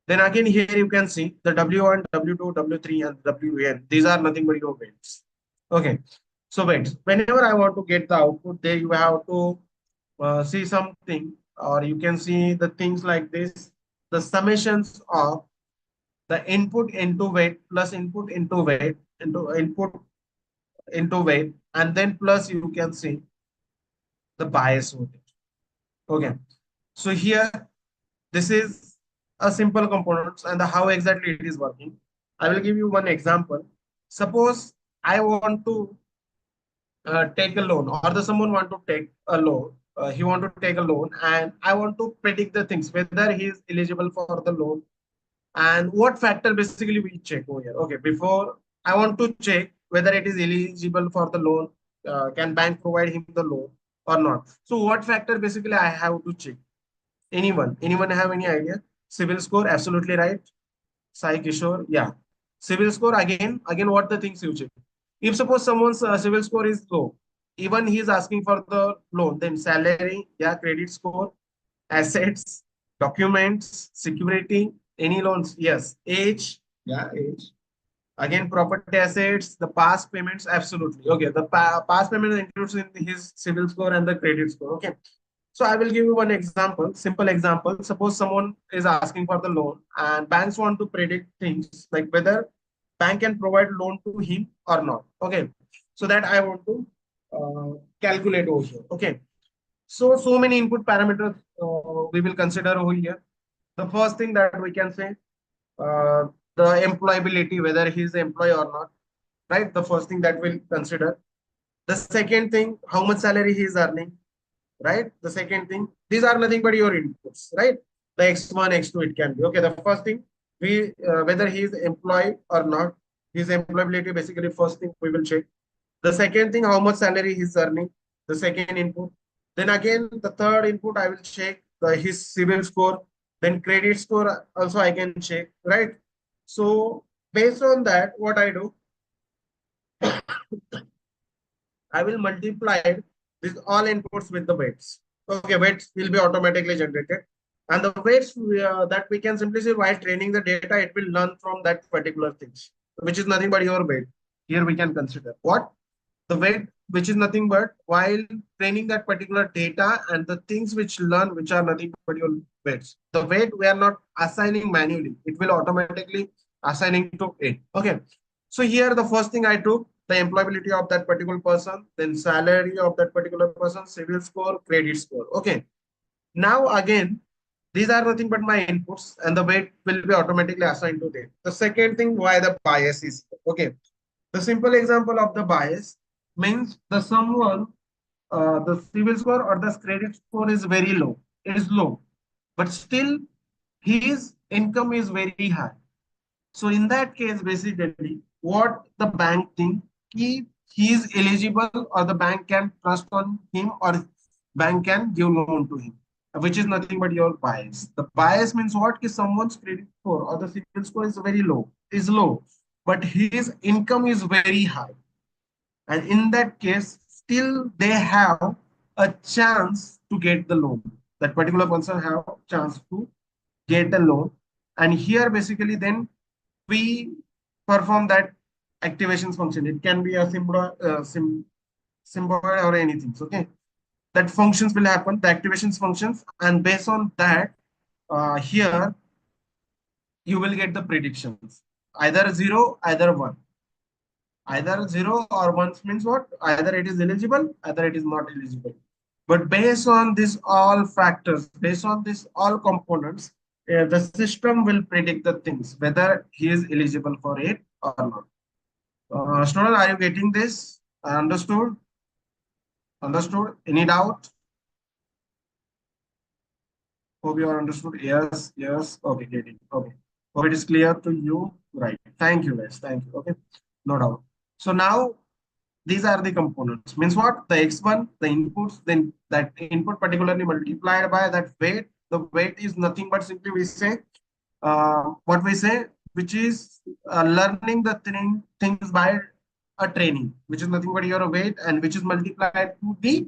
Then again, here you can see the W1, W2, W3, and WN. These are nothing but your weights. Okay. So weights. Whenever I want to get the output, there you have to see something, or you can see the things like this. The summations of the input into weight plus input into weight into input into weight, and then plus you can see the bias over it. Okay. So here, this is a simple components and how exactly it is working. I will give you one example. Suppose I want to take a loan, or the someone want to take a loan. He want to take a loan, and I want to predict the things whether he is eligible for the loan, and what factor basically we check over here. Okay, before I want to check whether it is eligible for the loan, can bank provide him the loan or not. So what factor basically I have to check? Anyone have any idea? Civil score, absolutely right. Sai Kishore, yeah. Civil score, again, what the things you check? If suppose someone's civil score is low, even he is asking for the loan, then salary, yeah, credit score, assets, documents, security, any loans, yes, age, yeah, age. Again, property assets, the past payments, absolutely. Okay, the past payment includes in his civil score and the credit score. Okay, so I will give you one example, simple example. Suppose someone is asking for the loan and banks want to predict things like whether bank can provide loan to him or not. Okay. So that I want to calculate over here. Okay. So many input parameters we will consider over here. The first thing that we can say, uh, the employability, whether he is employee or not, right? The first thing that we'll consider. The second thing, how much salary he is earning, right? The second thing, these are nothing but your inputs, right? The X1, X2, it can be. Okay, the first thing, whether he is employed or not, his employability, basically, first thing we will check. The second thing, how much salary he's earning, the second input. Then again, the third input, I will check his civil score. Then credit score also I can check, right? So based on that, what I do, I will multiply these all inputs with the weights. Okay, weights will be automatically generated. And the weights that we can simply say while training the data, it will learn from that particular things, which is nothing but your weight. Here we can consider what? The weight, which is nothing but while training that particular data and the things which learn, which are nothing but your weights. The weight we are not assigning manually. It will automatically assigning to it. Okay. So here the first thing I took the employability of that particular person, then salary of that particular person, civil score, credit score. Okay. Now again, these are nothing but my inputs, and the weight will be automatically assigned to them. The second thing, why the bias is okay. The simple example of the bias means the someone, the civil score or the credit score is very low. It is low, but still his income is very high. So in that case, basically, what the bank think, he is eligible or the bank can trust on him or bank can give loan to him, which is nothing but your bias. The bias means what? Is someone's credit score or the civil score is very low, is low, but his income is very high. And in that case, still they have a chance to get the loan. That particular person have chance to get a loan. And here basically then we perform that activations function. It can be a symbol or anything. Okay. That functions will happen, the activations functions. And based on that, here you will get the predictions. Either zero, either one. Either zero or one means what? Either it is eligible, either it is not eligible. But based on these all factors, based on these all components, the system will predict the things, whether he is eligible for it or not. Student, are you getting this? Understood? Understood? Any doubt? Hope you are understood. Yes, yes. Okay, getting. Okay. Hope it is clear to you. Right. Thank you, guys. Thank you. Okay. No doubt. So now these are the components. Means what? The X1, the inputs, then that input particularly multiplied by that weight. The weight is nothing but simply we say, what we say, which is learning the things by a training, which is nothing but your weight and which is multiplied to the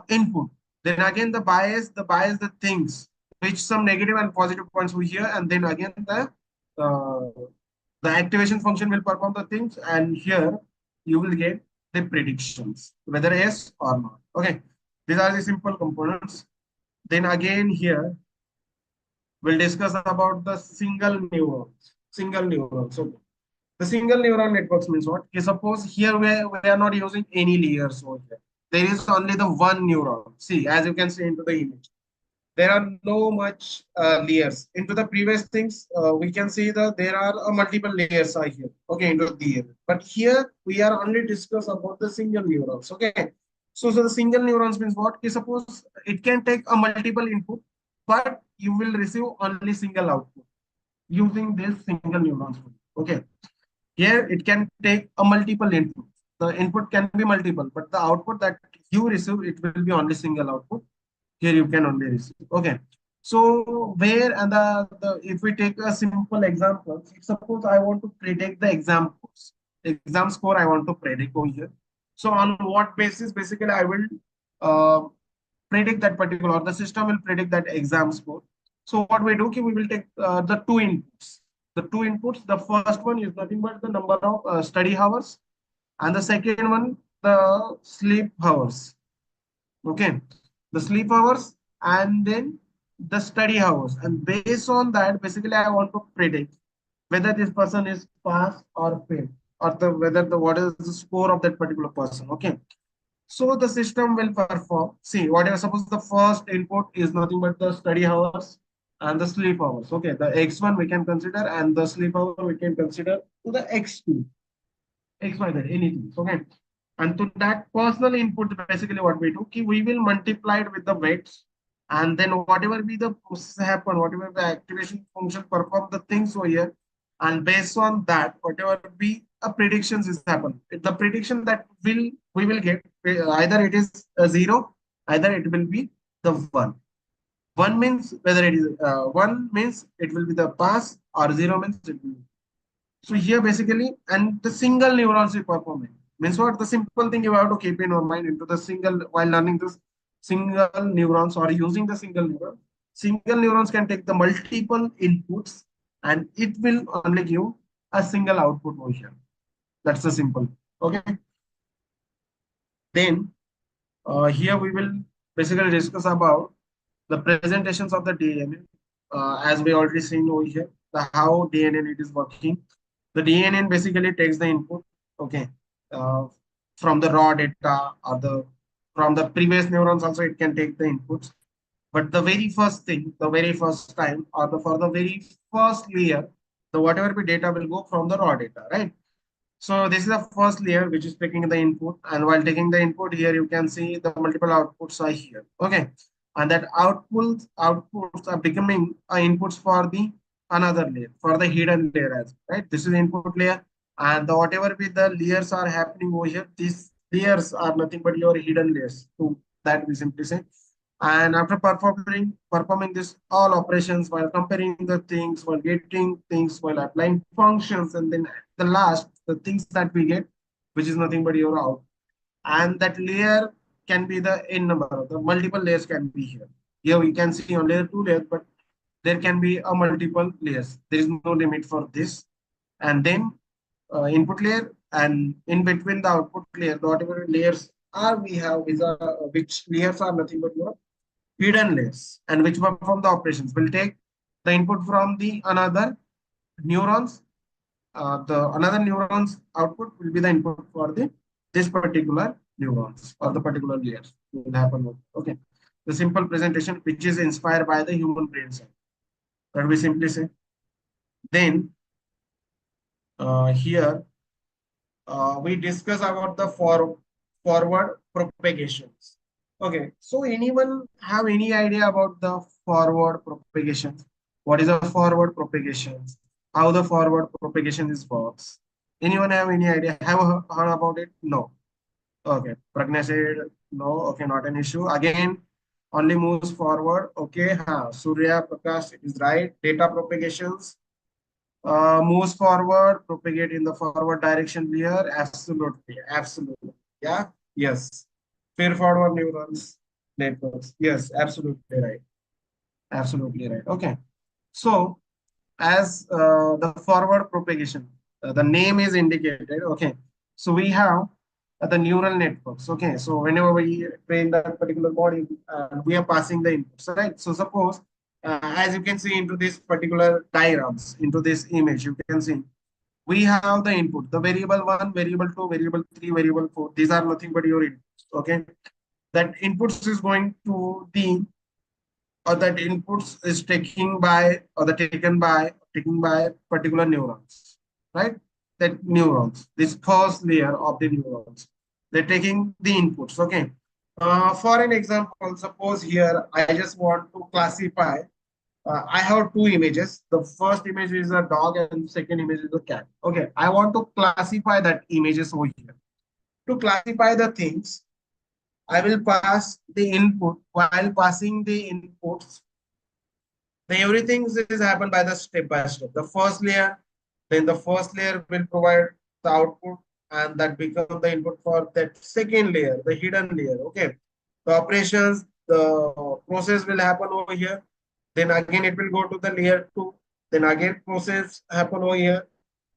input. Then again the bias, the things, which some negative and positive points we hear, and then again uh, the activation function will perform the things, and here you will get the predictions, whether yes or not. Okay, these are the simple components. Then again here we'll discuss about the single neurons. Single neurons. Okay. The single neuron networks means what? Okay, suppose here we are not using any layers over here. There is only the one neuron. See, as you can see into the image. there are no much layers. Into the previous things, we can see that there are multiple layers are here. Okay, into the but here we are only discuss about the single neurons. Okay, so the single neurons means what? Okay, suppose it can take a multiple input, but you will receive only single output using this single neurons. Okay, here it can take a multiple input. The input can be multiple, but the output that you receive, it will be only single output. Here you can only receive. Okay. So where and the if we take a simple example, suppose I want to predict the exam score I want to predict over here. So on what basis basically I will uh, predict that particular, or the system will predict that exam score. So what we do, okay, we will take the two inputs. The two inputs, the first one is nothing but the number of study hours, and the second one, the sleep hours. Okay, the sleep hours and then the study hours. And based on that, basically, I want to predict whether this person is pass or fail, or the whether the what is the score of that particular person. Okay, so the system will perform. See, whatever, suppose the first input is nothing but the study hours and the sleep hours. Okay, the X1 we can consider, and the sleep hour we can consider to the X2. XYZ, anything. Okay. And to that personal input, basically what we do, we will multiply it with the weights. And then whatever be the process happen, whatever the activation function perform the things over here. And based on that, whatever be a predictions is happen. The prediction that we will get, either it is a zero, either it will be the one. One means whether it is one means it will be the pass, or zero means it will be. So here basically, and the single neurons is performing. Means what? The simple thing you have to keep in your mind into the single while learning this single neurons or using the single neuron. Single neurons can take the multiple inputs and it will only give a single output over here. That's the simple. Okay. Then here we will basically discuss about the presentations of the DNA, as we already seen over here, the how DNA it is working. The DNA basically takes the input, okay, uh, from the raw data or the from the previous neurons also it can take the inputs. But the very first thing, the very first time, or the for the very first layer, the whatever be data will go from the raw data, right? So this is the first layer which is taking the input, and while taking the input here, you can see the multiple outputs are here. Okay, and that outputs are becoming inputs for the another layer, for the hidden layer as well, right. This is the input layer, and the whatever with the layers are happening over here, these layers are nothing but your hidden layers. So that we simply say. And after performing this all operations while comparing the things, while getting things, while applying functions, and then the last, the things that we get, which is nothing but your out. And that layer can be the n number, the multiple layers can be here. Here we can see only the two layers, but there can be a multiple layers. There is no limit for this. And then input layer, and in between the output layer, the whatever layers are we have is which layers are nothing but your hidden layers, and which perform the operations will take the input from the another neurons. The another neurons output will be the input for the this particular neurons or the particular layers will happen. Okay, the simple presentation which is inspired by the human brain cell, that we simply say. Then here we discuss about the forward propagations. Okay, so anyone have any idea about the forward propagations? What is a forward propagations? How the forward propagation is works? Anyone have any idea? Have heard about it? No. Okay, Pragna said no. Okay, not an issue. Again, only moves forward. Okay, Surya Prakash is right. Data propagations moves forward, propagate in the forward direction layer. Absolutely, absolutely. Yeah, yes. Feed forward neurons networks. Yes, absolutely right. Absolutely right. Okay. So, as the forward propagation, the name is indicated. Okay. So, we have the neural networks. Okay. So, whenever we train that particular body, we are passing the inputs, right? So, suppose as you can see into this particular diagrams, into this image, you can see we have the input, the variable one, variable two, variable three, variable four. These are nothing but your inputs. Okay. That inputs is going to the or that inputs is taken by particular neurons, right? That neurons, this first layer of the neurons, they're taking the inputs. Okay. For an example, suppose here I just want to classify. I have two images. The first image is a dog, and second image is a cat. Okay, I want to classify that images over here. To classify the things, I will pass the input. While passing the inputs, the everything is happened by the step by step. The first layer, then the first layer will provide the output, and that become the input for that second layer, the hidden layer. Okay, the operations, the process will happen over here. Then again it will go to the layer two. Then again process happen over here,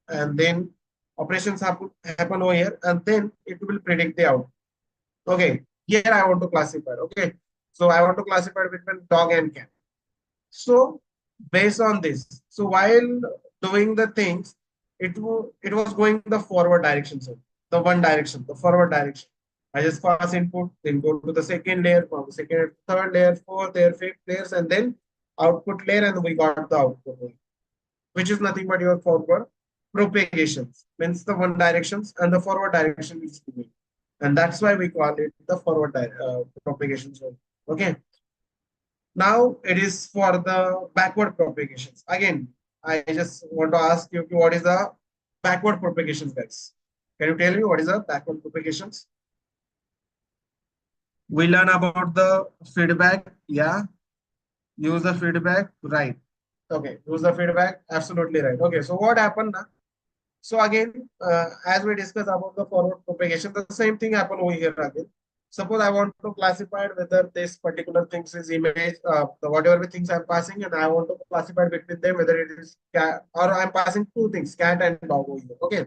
and then operations happen over here, and then it will predict the output. Okay, here I want to classify. Okay, so I want to classify between dog and cat. So based on this, so while doing the things, it was going the forward direction, so the one direction, the forward direction. I just pass input, then go to the second layer, from the second, third layer, fourth layer, fifth layers, and then output layer, and we got the output layer, which is nothing but your forward propagations, means the one directions and the forward direction is doing, and that's why we call it the forward propagation zone. Okay. Now it is for the backward propagations. Again, I just want to ask you what is the backward propagations, guys? Can you tell me what is the backward propagations? We learn about the feedback. Yeah. Use the feedback. Right. Okay. Use the feedback. Absolutely right. Okay. So what happened now? So again, as we discussed about the forward propagation, the same thing happen over here again. Suppose I want to classify whether this particular things is image, the whatever things I'm passing, and I want to classify between them whether it is cat or I'm passing two things, cat and dog over here. Okay.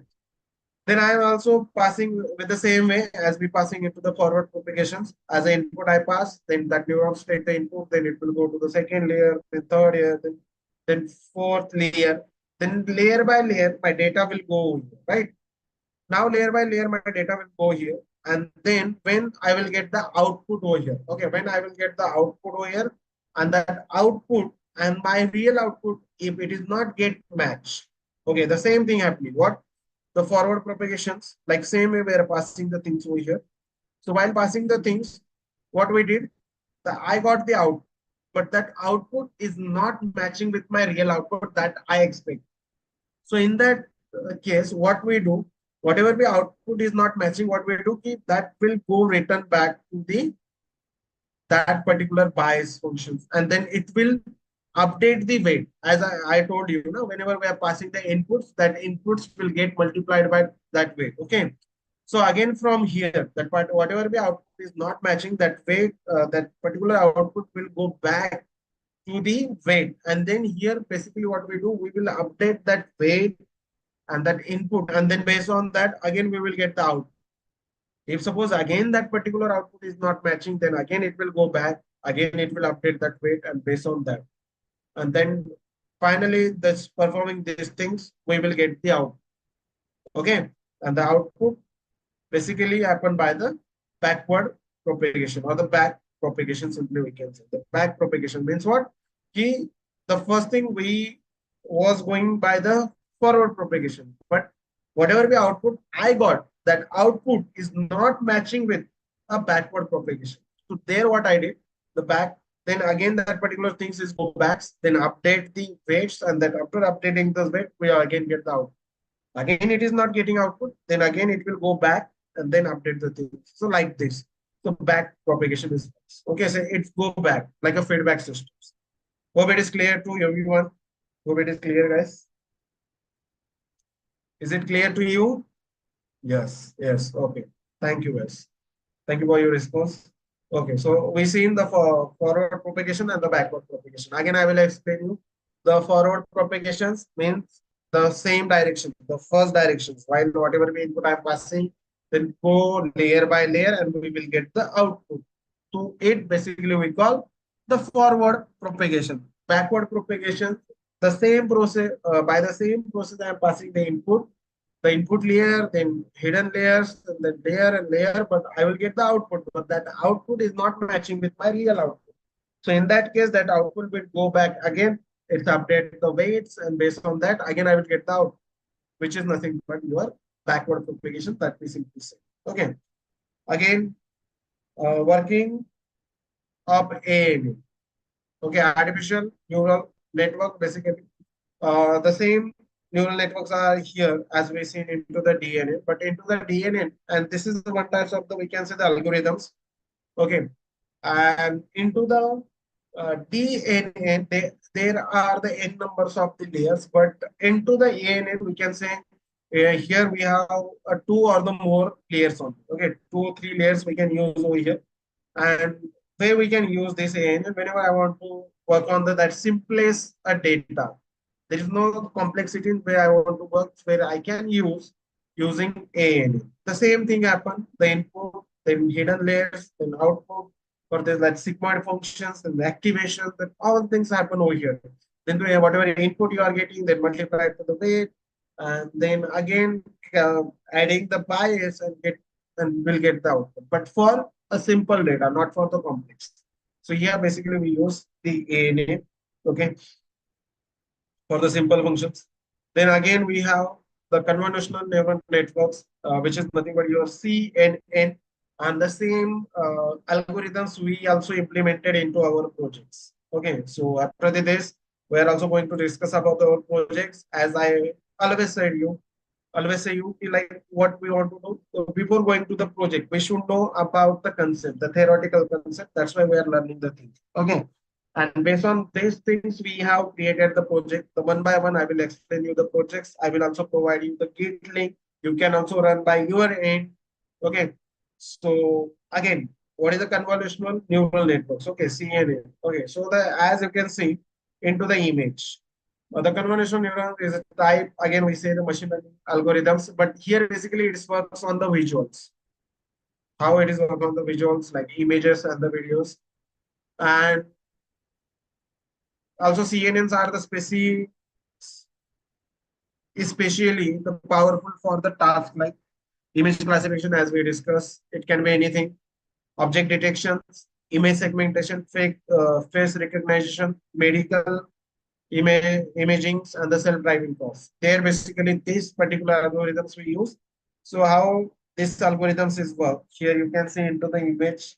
Then I am also passing with the same way as we passing into the forward propagations. As an input I pass, then that neurons take the input, then it will go to the second layer, the third layer, then fourth layer. Then layer by layer, my data will go here, right? Now layer by layer, my data will go here. And then when I will get the output over here, okay, when I will get the output over here, and that output and my real output, if it is not get matched, okay, the same thing happening. What? The forward propagations, like same way we are passing the things over here. So while passing the things, what we did, I got the output, but that output is not matching with my real output that I expect. So in that case, what we do, whatever the output is not matching, what we do, keep that will go return back to the that particular bias functions, and then it will update the weight. As I told you, whenever we are passing the inputs, that inputs will get multiplied by that weight. Okay. So again, from here, that part, whatever the output is not matching, that weight, that particular output will go back to the weight. And then here, basically what we do, we will update that weight and that input. And then based on that, again, we will get the output. If suppose again that particular output is not matching, then again it will go back. Again, it will update that weight and based on that. And then finally, this performing these things, we will get the output. Okay. And the output basically happen by the backward propagation or the back propagation, simply we can say. The back propagation means what? Key, the first thing we was going by the forward propagation, but whatever the output I got, that output is not matching with a backward propagation. So there what I did, the back, then again that particular things is go back, then update the weights, and then after updating the weight, we again get the output. Again, it is not getting output. Then again, it will go back and then update the things. So like this. So back propagation is okay. So it go back like a feedback system. Hope it is clear to everyone. Hope it is clear, guys. Is it clear to you? Yes. Yes. Okay. Thank you, guys. Thank you for your response. Okay, so we see in the forward propagation and the backward propagation. Again, I will explain you. The forward propagations means the same direction, the first directions. While whatever we input I'm passing, then go layer by layer, and we will get the output. To it, basically, we call the forward propagation. Backward propagation, the same process. By the same process, I'm passing the input layer, then hidden layers, and then layer and layer, but I will get the output, but that output is not matching with my real output. So in that case, that output will go back again. It's update the weights, and based on that, again I will get the output, which is nothing but your backward propagation that we simply say. Okay. Again, working of ANN. Okay, artificial neural network basically. The same neural networks are here as we seen into the DNA, but into the DNA, and this is the one type of the we can say the algorithms. Okay, and into the DNA, there are the n numbers of the layers, but into the ANN, we can say here we have two or the more layers on. Okay, 2 or 3 layers we can use over here, and where we can use this ANN whenever I want to work on the that simplest data. There is no complexity in where I want to work, where I can use using ANN. The same thing happen, the input, then hidden layers, then output, for there's like sigmoid functions, then the activation, then all things happen over here. Then whatever input you are getting, then multiply it to the weight, and then again adding the bias and will get the output. But for a simple data, not for the complex. So here basically we use the ANA, okay, for the simple functions. Then again we have the convolutional neural networks, which is nothing but your CNN, and the same algorithms we also implemented into our projects. Okay, so after this, we are also going to discuss about our projects. As I always said you, always say you like what we want to do. So before going to the project, we should know about the concept, the theoretical concept. That's why we are learning the thing. Okay. And based on these things, we have created the project. The one by one, I will explain you the projects. I will also provide you the Git link. You can also run by your end. Okay. So again, what is the convolutional neural networks? Okay, CNN. Okay. So the as you can see into the image. The convolutional neuron is a type, again, we say the machine learning algorithms, but here basically it works on the visuals. How it is work on the visuals, like images and the videos. And also CNNs are the especially the powerful for the task like image classification, as we discussed. It can be anything, object detections, image segmentation, face recognition, medical imagings, and the self-driving cars. They're basically these particular algorithms we use. So how this algorithms is work? Here you can see into the image.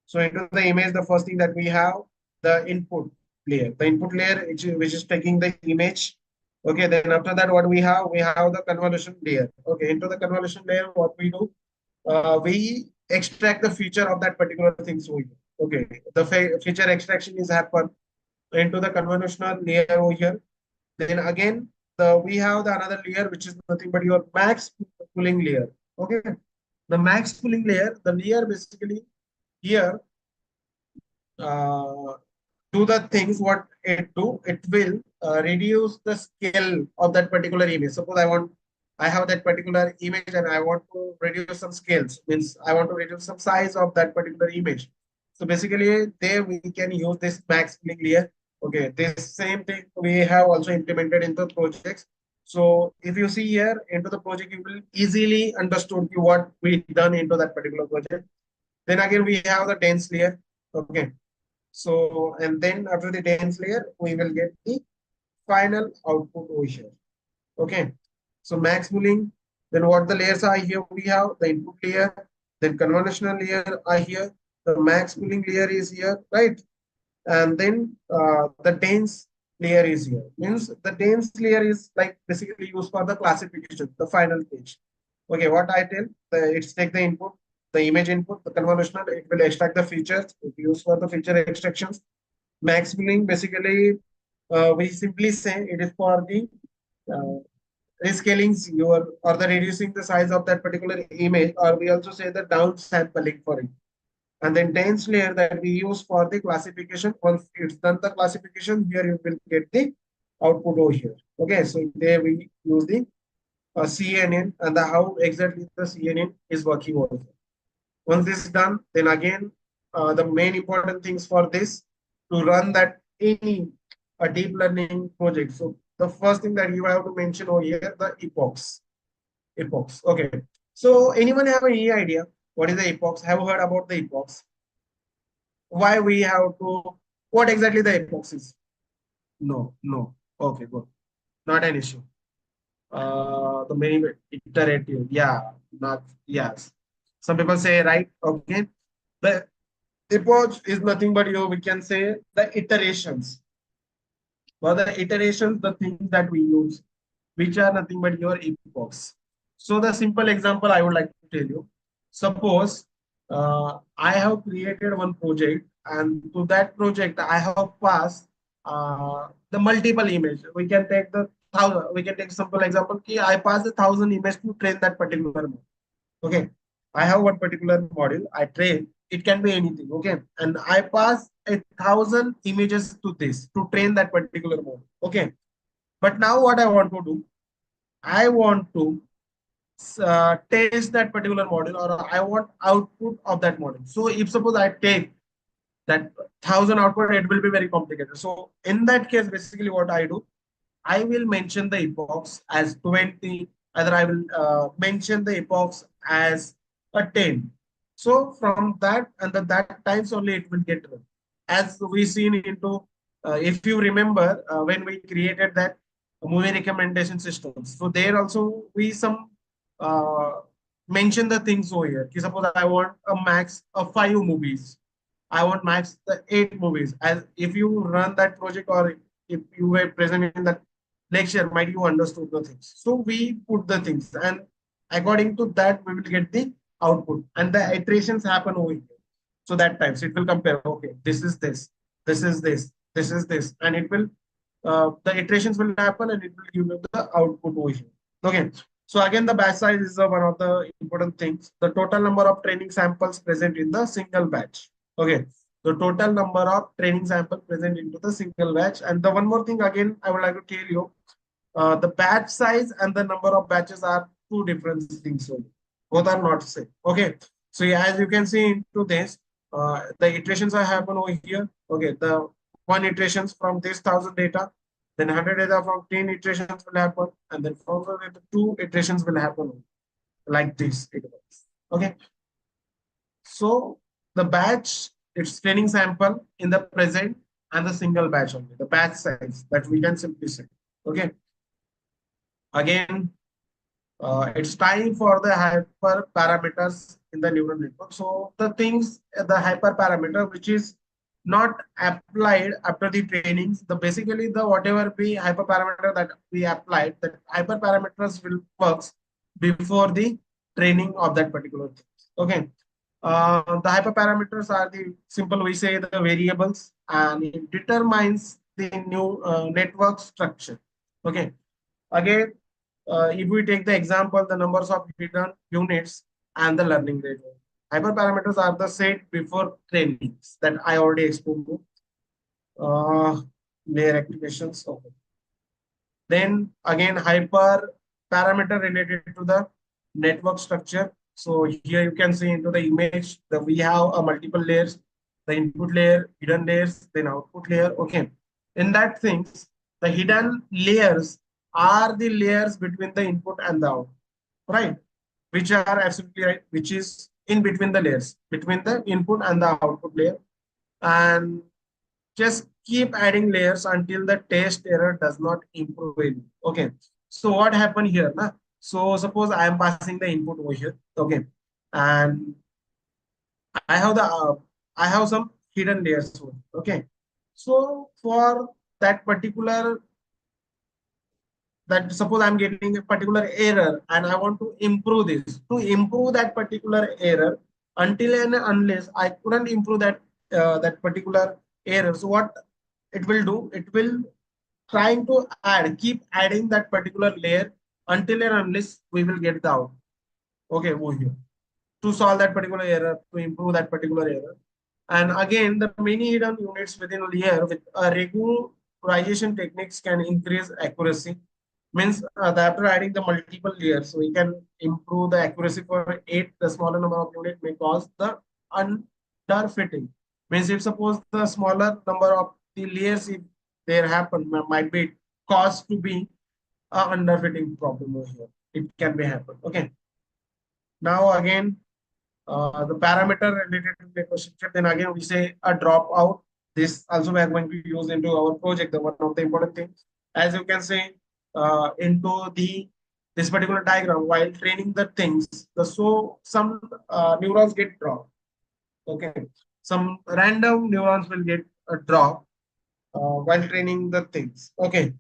So into the image, the first thing that we have the input layer. The input layer which is taking the image. Okay, then after that, what we have? We have the convolution layer. Okay, into the convolution layer, what we do? We extract the feature of that particular thing. So okay, the feature extraction is happen into the convolutional layer over here. Then again, we have the another layer which is nothing but your max pooling layer. Okay, the max pooling layer, the layer basically here uh, do the things what it do. It will reduce the scale of that particular image. Suppose I have that particular image and I want to reduce some scales. Means I want to reduce some size of that particular image. So basically, there we can use this max pooling layer. Okay, this same thing we have also implemented into projects. So if you see here into the project, you will easily understood what we done into that particular project. Then again, we have the dense layer. Okay, so, and then after the dense layer, we will get the final output over here. Okay. So max pooling, then what the layers are here, we have the input layer, then convolutional layer are here, the max pooling layer is here, right? And then the dense layer is here. Means the dense layer is like basically used for the classification, the final page. Okay, what I tell, it's take the input, the image input, the convolutional, it will extract the features, it use for the feature extractions. Max pooling basically, we simply say it is for the uh, rescaling your or the reducing the size of that particular image, or we also say the down sampling for it. And then dense layer that we use for the classification. Once it's done the classification, here you will get the output over here. Okay, so there we use the CNN and the how exactly the CNN is working over here. Once this is done, then again, the main important things for this to run that any a deep learning project. So the first thing that you have to mention over here, the epochs. Epochs. Okay. So anyone have any idea what is the epochs? Have you heard about the epochs? Why we have to? What exactly the epochs is? No, no. Okay, good. Not an issue. The many iterative. Yeah, not yes. Some people say right. Okay. The epoch is nothing but you. We can say the iterations. For the iterations, the things that we use, which are nothing but your epochs. So the simple example I would like to tell you. Suppose I have created one project, and to that project I have passed the multiple image. We can take the thousand. We can take simple example. Ki I pass 1,000 image to train that particular model. Okay, I have one particular model. I train. It can be anything. Okay, and I pass 1,000 images to this to train that particular model. Okay, but now what I want to do, I want to test that particular model, or I want output of that model. So if suppose I take that 1,000 output, it will be very complicated. So in that case, basically what I do, I will mention the epochs as 20, either I will mention the epochs as a 10. So from that and that times only it will get run. As we seen into, if you remember when we created that movie recommendation systems. So there also we some uh, mention the things over here. Suppose I want a max of 5 movies. I want max the 8 movies. As if you run that project, or if you were present in that lecture, might you understood the things. So we put the things, and according to that, we will get the output. And the iterations happen over here. So that times it will compare. Okay, this is this, this is this, this is this, and it will the iterations will happen, and it will give you the output over here. Okay. So again, the batch size is one of the important things. The total number of training samples present in the single batch. Okay. The total number of training samples present into the single batch. And the one more thing again, I would like to tell you, the batch size and the number of batches are two different things only. Both are not same. Okay. So yeah, as you can see into this, the iterations are happen over here. Okay. The one iterations from this 1,000 data, then 100 data from 10 iterations will happen, and then from the 2 iterations will happen like this. Okay. So the batch, it's training sample in the present and the single batch only, the batch size that we can simply say. Okay. Again, it's time for the hyperparameters in the neural network. So the things, the hyperparameter, which is not applied after the trainings, the basically the whatever be hyperparameter that we applied, that hyperparameters will works before the training of that particular thing. Okay. The hyperparameters are the simple, we say the variables, and it determines the new network structure. Okay. Again, if we take the example, the numbers of hidden units and the learning rate. Hyperparameters are the set before trainings that I already explained to. Layer activations. Okay. Then again, hyper parameter related to the network structure. So here you can see into the image that we have a multiple layers, the input layer, hidden layers, then output layer. Okay. In that things, the hidden layers are the layers between the input and the output, right? Which are absolutely right, which is in between the layers, between the input and the output layer. And just keep adding layers until the test error does not improve it. Okay. So what happened here? Na? So suppose I am passing the input over here. Okay. And I have the I have some hidden layers. Okay. So for that particular, that suppose I'm getting a particular error and I want to improve this, to improve that particular error, until and unless I couldn't improve that that particular error. So what it will do, it will trying to keep adding that particular layer until and unless we will get the out. Okay, over here to solve that particular error, to improve that particular error. And again, the many hidden units within a layer with a regularization techniques can increase accuracy. Means after adding the multiple layers, we can improve the accuracy for 8. The smaller number of units may cause the underfitting. Means if suppose the smaller number of the layers, if there happen, might be caused to be a underfitting problem over here. It can be happen. Okay. Now again, the parameter related to the question, then again we say a dropout. this also we are going to use into our project. The one of the important things, as you can say, into the this particular diagram, while training the things, the so some neurons get dropped. Okay, some random neurons will get a drop while training the things. Okay,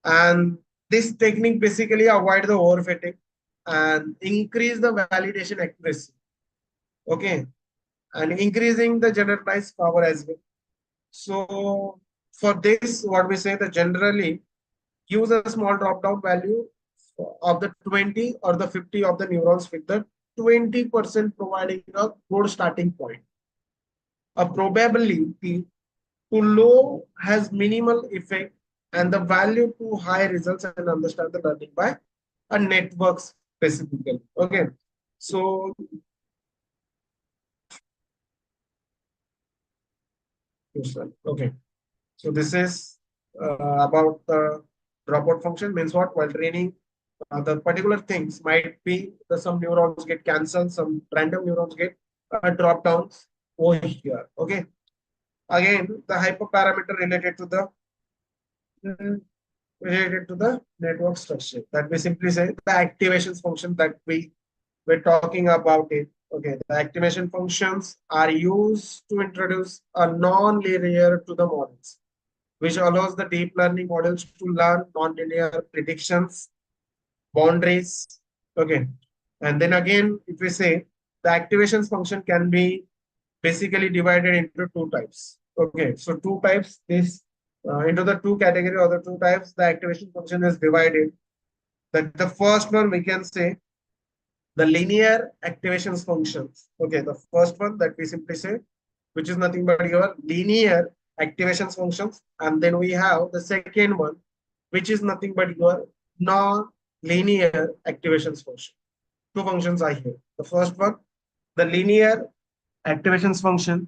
and this technique basically avoid the overfitting and increase the validation accuracy. Okay, and increasing the generalized power as well. So for this, what we say that generally use a small drop-down value of the 20 or the 50 of the neurons with the 20% providing a good starting point. A probability to low has minimal effect and the value to high results and understand the learning by a network specifically. Okay. So, okay. So this is about the dropout function means what? While training, the particular things might be the some neurons get cancelled, some random neurons get drop downs over here. Okay. Again, the hyperparameter mm, related to the network structure. That we simply say the activation function that we're talking about it. Okay, the activation functions are used to introduce a non-linear to the models, which allows the deep learning models to learn non-linear predictions, boundaries. Okay. And then again, if we say the activation function can be basically divided into two types. Okay. So two types, this into the two category or the two types, the activation function is divided. That the first one we can say the linear activation functions. Okay. The first one that we simply say, which is nothing but your linear activation functions. And then we have the second one, which is nothing but your non-linear activation function. Two functions are here. The first one, the linear activations function,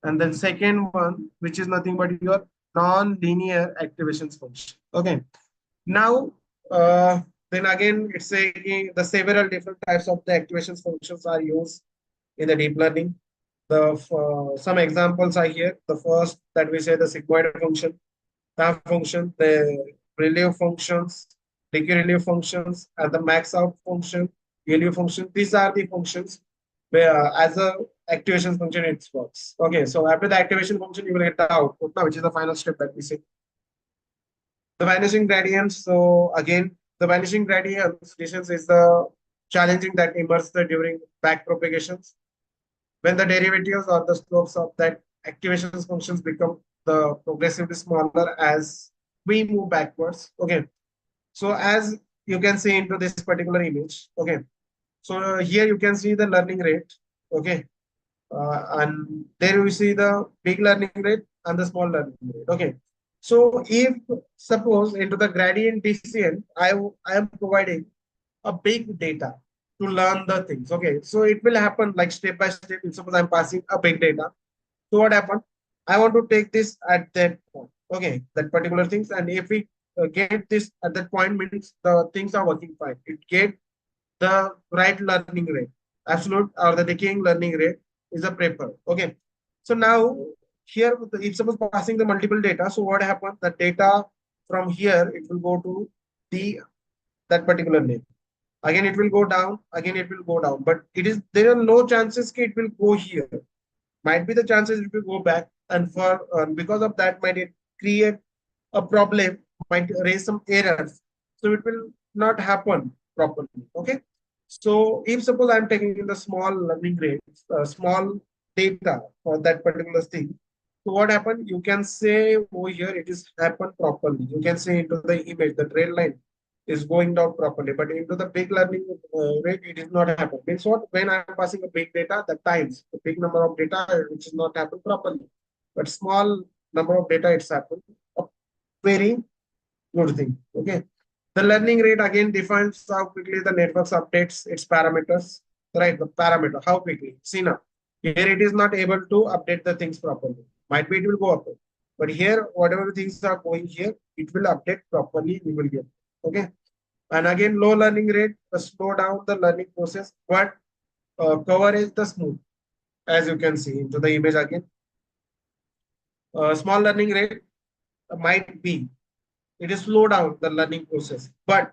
and then second one, which is nothing but your non-linear activations function. Okay. Now, then again, it's saying the several different types of the activations functions are used in the deep learning. The some examples are here. The first that we say the sigmoid function, TAF function, the relief functions, decay relief functions, and the max out function, relief function. These are the functions where as a activation function it works. Okay, so after the activation function, you will get the output now, which is the final step that we see. The vanishing gradients. So again, the vanishing gradients distance is the challenging that emerges during back propagations when the derivatives or the slopes of that activation functions become the progressively smaller as we move backwards. Okay. So as you can see into this particular image. Okay. So here you can see the learning rate. Okay. And there we see the big learning rate and the small learning rate. Okay. So if suppose into the gradient descent, I am providing a big data to learn the things. Okay. So it will happen like step by step. Suppose I'm passing a big data. So what happened? I want to take this at that point. Okay. That particular things. And if we get this at that point means the things are working fine. It get the right learning rate, absolute or the decaying learning rate is a preferred. Okay. So now here, if suppose passing the multiple data, so what happened? The data from here, it will go to the that particular name. Again, it will go down. Again, it will go down. But it is there are no chances that it will go here. Might be the chances it will go back, and for because of that, might it create a problem, might raise some errors. So it will not happen properly. Okay. So if suppose I'm taking in the small learning rates, small data for that particular thing, so what happened? You can say over here it is happened properly. You can say into the image, the trail line is going down properly, but into the big learning rate, it is not happening. Means what? When I'm passing a big data, the times, the big number of data, which is not happened properly. But small number of data, it's happened. A very good thing. Okay. The learning rate again defines how quickly the networks updates its parameters. Right, the parameter, how quickly. See now, here it is not able to update the things properly. Might be it will go up. But here, whatever things are going here, it will update properly. We will get. Okay. And again, low learning rate, slow down the learning process, but coverage the smooth, as you can see into the image again. Small learning rate might be it is slow down the learning process, but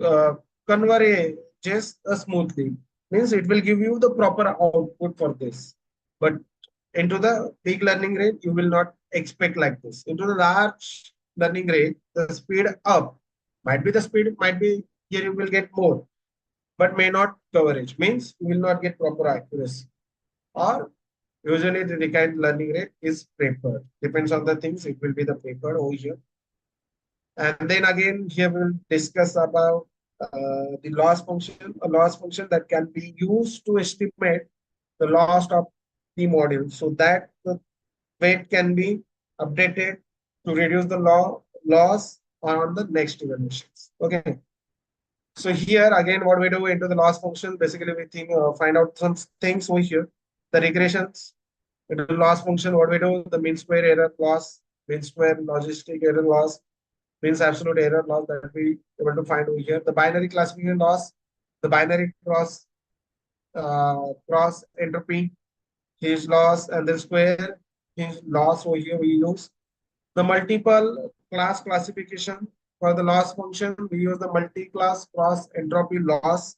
uh, converges smoothly means it will give you the proper output for this. But into the big learning rate, you will not expect like this. Into the large learning rate, the speed up might be the speed, might be here you will get more, but may not coverage means you will not get proper accuracy. Or usually the required learning rate is preferred. Depends on the things, it will be the preferred over here. And then again, here we'll discuss about the loss function, a loss function that can be used to estimate the loss of the module so that the weight can be updated to reduce the loss on the next evaluations. Okay. So here again, what we do into the loss function, basically we think find out some things over here. The regressions into the loss function, what we do, the mean square error loss, mean square logistic error loss, means absolute error loss that we able to find over here. The binary classification loss, the binary cross entropy, hinge loss, and the square hinge loss over here we use. The multiple class classification for the loss function, we use the multi-class cross entropy loss,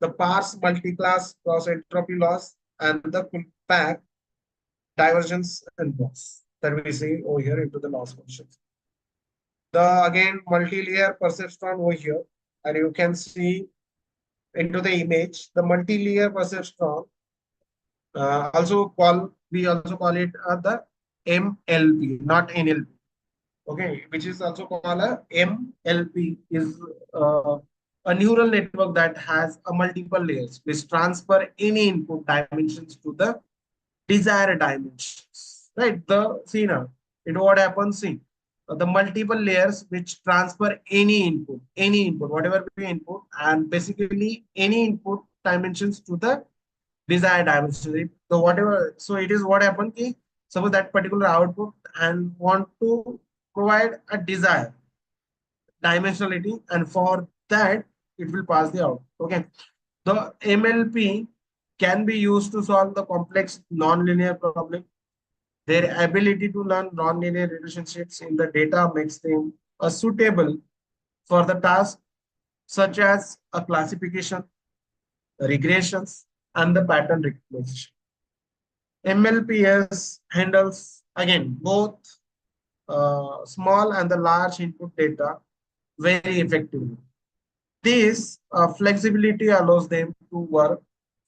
the parse multi-class cross entropy loss, and the compact divergence and loss that we see over here into the loss function. The again multi-layer perceptron over here, and you can see into the image the multi-layer perceptron. We also call it the MLP, not NLP. Okay, which is also called a MLP, is uh, a neural network that has a multiple layers which transfer any input dimensions to the desired dimensions. Right? The see now, it what happens, see the multiple layers which transfer any input, whatever we input, and basically any input dimensions to the desired dimension. So whatever, so it is what happened. Suppose that particular output and want to provide a desired dimensionality, and for that it will pass the output. Okay, the MLP can be used to solve the complex non-linear problem. Their ability to learn non-linear relationships in the data makes them suitable for the task such as a classification, regressions, and the pattern recognition. MLPS handles again both small and the large input data very effectively. This flexibility allows them to work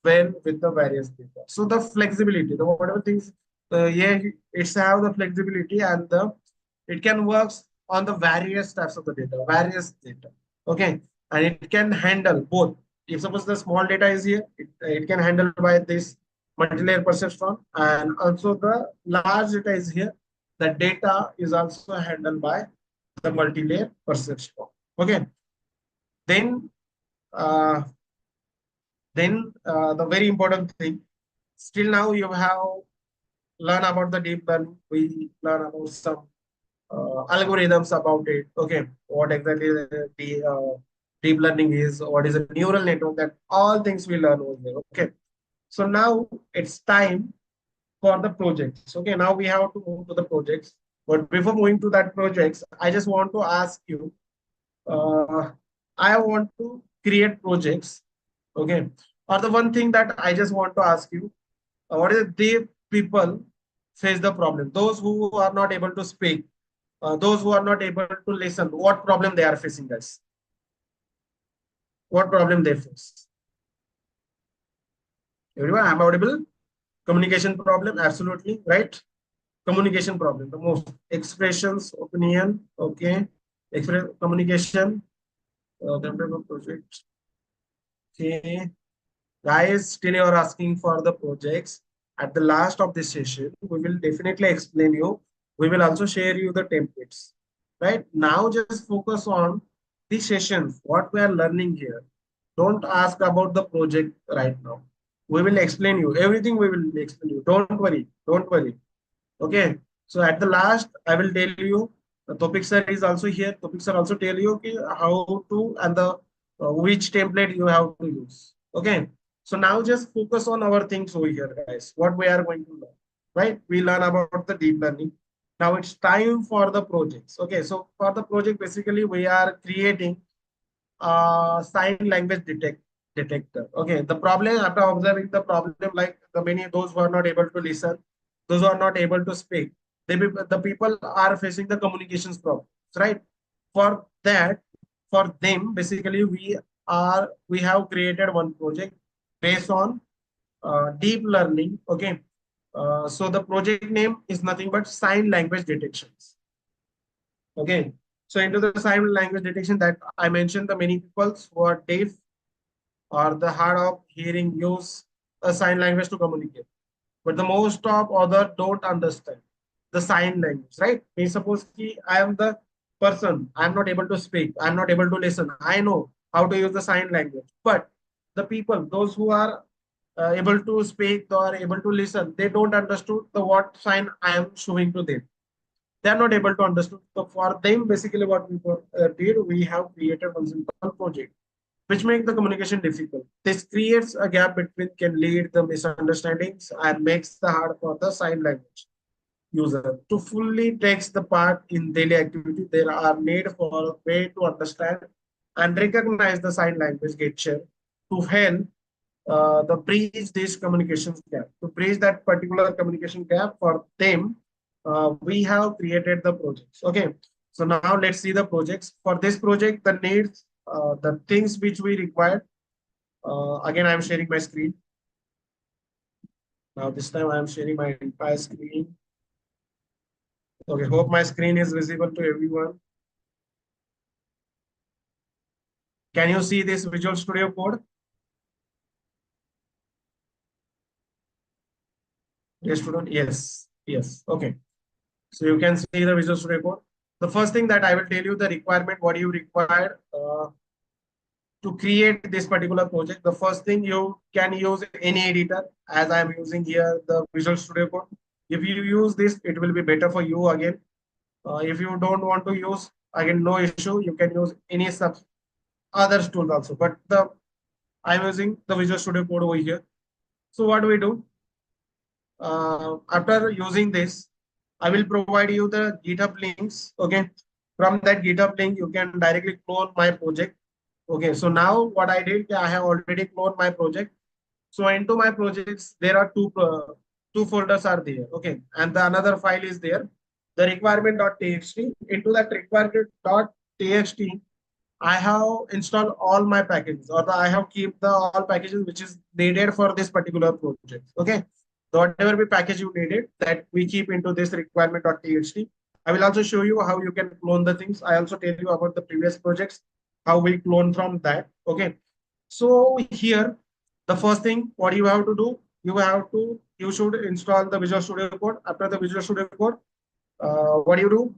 well with the various data. So the flexibility, the whatever things, yeah, it's have the flexibility and the it can work on the various types of the data, various data. Okay, and it can handle both. If suppose the small data is here, it can handle by this multi-layer perceptron, and also the large data is here. The data is also handled by the multi-layer perceptron. Okay, then uh, the very important thing, still now you have learn about the deep learning. We learn about some algorithms about it. Okay, what exactly the deep learning is, what is a neural network, that all things we learn over here. Okay, so now it's time for the projects. Okay, now we have to move to the projects. But before moving to that projects, I just want to ask you, uh, I want to create projects. Okay, or the one thing that I just want to ask you, what is the people face the problem? Those who are not able to speak, those who are not able to listen, what problem they are facing, guys? What problem they face? Everyone, I'm audible? Communication problem, absolutely, right? Communication problem, the most expressions, opinion, okay. Express communication, project. Okay. Guys, still you're asking for the projects. At the last of this session, we will definitely explain you. We will also share you the templates. Right now, just focus on the sessions, what we are learning here. Don't ask about the project right now. We will explain you everything. We will explain you. Don't worry. Don't worry. Okay. So at the last, I will tell you. The topic sir is also here. Topic sir also tell you okay, how to and the which template you have to use. Okay. So now just focus on our things over here, guys. What we are going to learn. right? We learn about the deep learning. Now it's time for the projects. Okay, so for the project, basically we are creating sign language detector. Okay, the problem after observing the problem, like the many those who are not able to listen, those who are not able to speak, the people are facing the communications problems, right? For that, for them, basically we have created one project based on deep learning. Okay, so the project name is nothing but sign language detections. Okay, so into the sign language detection that I mentioned, the many people who are deaf or the hard of hearing use a sign language to communicate. But the most of other don't understand the sign language, right? Means suppose I am the person, I am not able to speak, I am not able to listen. I know how to use the sign language, but the people, those who are able to speak or able to listen, they don't understood the what sign I am showing to them. They are not able to understand. So for them, basically what we did, we have created one simple project which make the communication difficult. This creates a gap between can lead the misunderstandings and makes the hard for the sign language user to fully takes the part in daily activity. There are made for a way to understand and recognize the sign language gesture to help the bridge this communications gap. To bridge that particular communication gap for them, we have created the projects. Okay, so now let's see the projects. For this project, the needs, the things which we require. Again, I'm sharing my screen. Now this time I'm sharing my entire screen. Okay, hope my screen is visible to everyone. Can you see this Visual Studio Code? Yes, student. Yes, yes. Okay. So you can see the Visual Studio Code. The first thing that I will tell you the requirement, what you require to create this particular project. The first thing you can use any editor as I am using here the Visual Studio Code. If you use this, it will be better for you again. If you don't want to use, again, no issue. You can use any sub other tools also. But the I'm using the Visual Studio Code over here. So what do we do? After using this, I will provide you the GitHub links. Okay. From that GitHub link, you can directly clone my project. Okay. So now what I did, I have already cloned my project. So into my projects, there are two folders are there. Okay. And the another file is there. The requirement.txt. Into that requirement.txt, I have installed all my packages or I have keep the all packages which is needed for this particular project. Okay. So whatever be package you needed that we keep into this requirement.txt. I will also show you how you can clone the things. I also tell you about the previous projects, how we clone from that. Okay. So here, the first thing what you have to do, you should install the Visual Studio Code. After the Visual Studio Code, what do you do?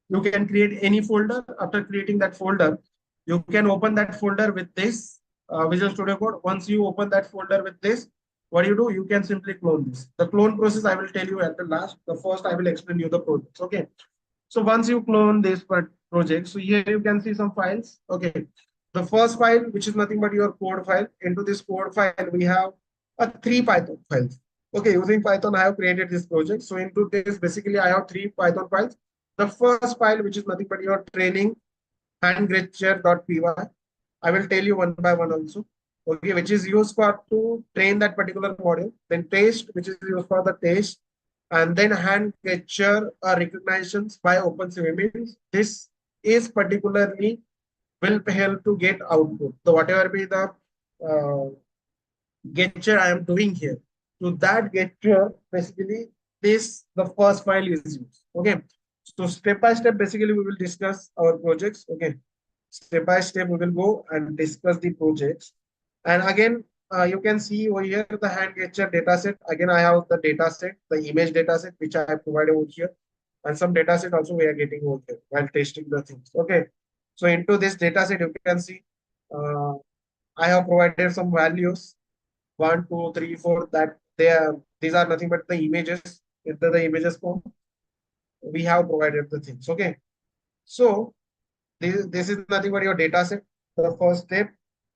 You can create any folder. After creating that folder, you can open that folder with this Visual Studio Code. Once you open that folder with this, what do you do? You can simply clone this. The clone process I will tell you at the last. The first I will explain you the projects. Okay. So once you clone this project, so here you can see some files. Okay. The first file, which is nothing but your code file. Into this code file, we have three Python files. Okay, using Python, I have created this project. So into this, basically, I have three Python files. The first file, which is nothing but your training handgesture.py. I will tell you one by one also. Okay, which is used for to train that particular model. Then taste, which is used for the taste, and then hand gesture recognitions by OpenCV. Means this is particularly will help to get output. So whatever be the uh, gesture I am doing here. So that gesture, basically, this the first file is used. Okay. So step by step, basically, we will discuss our projects. Okay. Step by step, we will go and discuss the projects. And again, you can see over here the hand gesture data set. Again, I have the data set, the image data set, which I have provided over here. And some data set also we are getting over here while testing the things. Okay. So into this data set, you can see uh, I have provided some values one, two, three, four. That they are these are nothing but the images. Into the images form, we have provided the things. Okay. So this is nothing but your data set. The first step,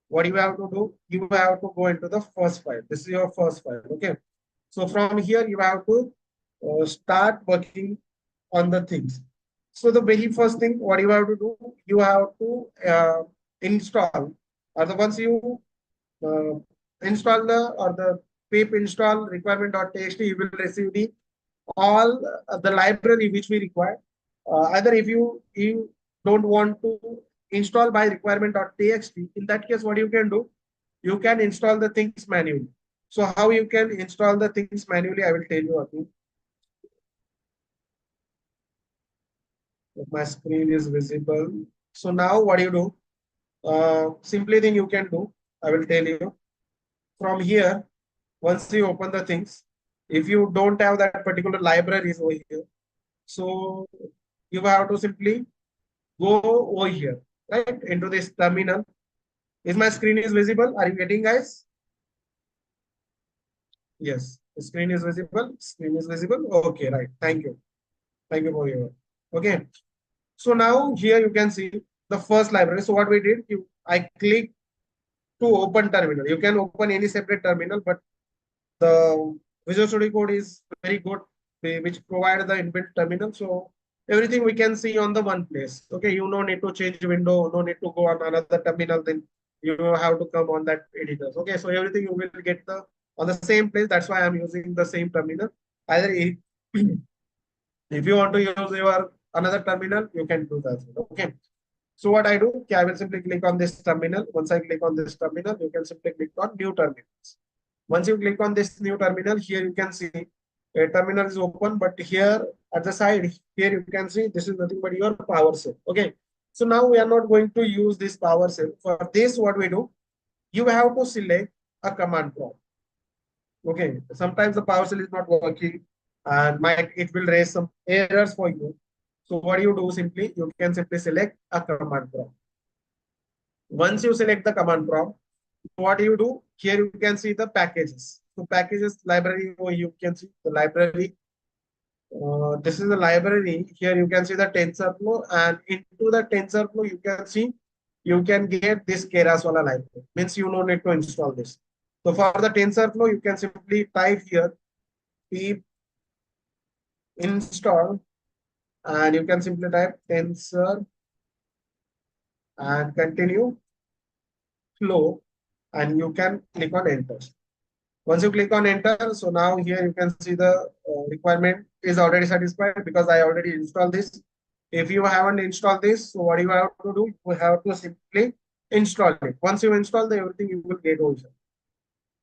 what you have to do, you have to go into the first file. This is your first file. Okay. So from here, you have to start working on the things. So the very first thing, what you have to do, you have to install, or the once you uh, install the pip install requirement.txt, you will receive the all the library which we require. Either if you don't want to install by requirement.txt, in that case, what you can do, you can install the things manually. So how you can install the things manually, I will tell you again. If my screen is visible. So now what you do? Simply thing you can do, I will tell you. From here, once you open the things, if you don't have that particular libraries over here, so you have to simply go over here, right, into this terminal. Is my screen is visible? Are you getting, guys? Yes, the screen is visible. Screen is visible. Okay, right. Thank you. Thank you for your. Okay. So now here you can see the first library. So what we did, I click to open terminal. You can open any separate terminal, but the Visual Studio Code is very good, which provide the inbuilt terminal. So everything we can see on the one place. Okay, you no need to change window, no need to go on another terminal. Then you have to come on that editors. Okay, so everything you will get the on the same place. That's why I'm using the same terminal. Either if you want to use your another terminal, you can do that. Okay. So what I do, okay, I will simply click on this terminal. Once I click on this terminal, you can simply click on new terminals. Once you click on this new terminal, here you can see a terminal is open, but here at the side, here you can see this is nothing but your power cell. Okay. So now we are not going to use this power cell. For this, what we do, you have to select a command prompt. Okay. Sometimes the power cell is not working and it will raise some errors for you. So what you do simply, you can simply select a command prompt. Once you select the command prompt, what you do, here you can see the packages. So packages library, or you can see the library. This is the library. Here you can see the TensorFlow, and into the TensorFlow you can see you can get this Keras wala library. Means you no need to install this. So for the TensorFlow, you can simply type here pip install, and you can simply type tensor and continue flow, and you can click on enter. Once you click on enter, so now here you can see the requirement is already satisfied because I already installed this. If you haven't installed this, so what you have to do, you have to simply install it. Once you install the everything, you will get also.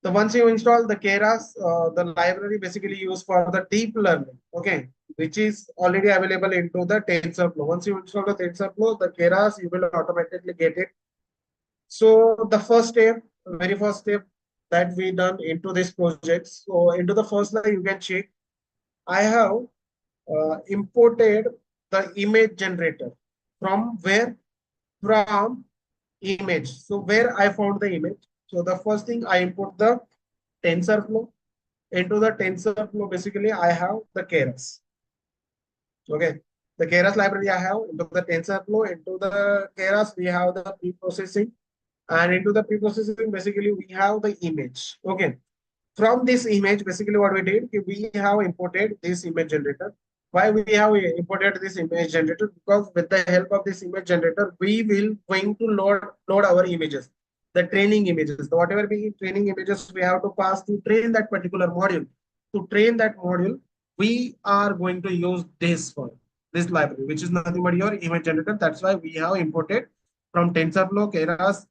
So once you install the Keras, the library basically used for the deep learning, okay, which is already available into the TensorFlow. Once you install the TensorFlow, the Keras, you will automatically get it. So the first step, very first step that we done into this project. So into the first line, you can check. I have imported the image generator from where? From image. So where I found the image. So the first thing I import the TensorFlow. Into the TensorFlow, basically I have the Keras. Okay. The Keras library I have into the TensorFlow. Into the Keras, we have the pre-processing. And into the pre-processing, basically we have the image. Okay. From this image, basically what we did, we have imported this image generator. Why we have imported this image generator? Because with the help of this image generator, we will going to load our images, the training images. So whatever be training images we have to pass to train that particular module. To train that module, we are going to use this for this library, which is nothing but your image generator. That's why we have imported from TensorFlow Keras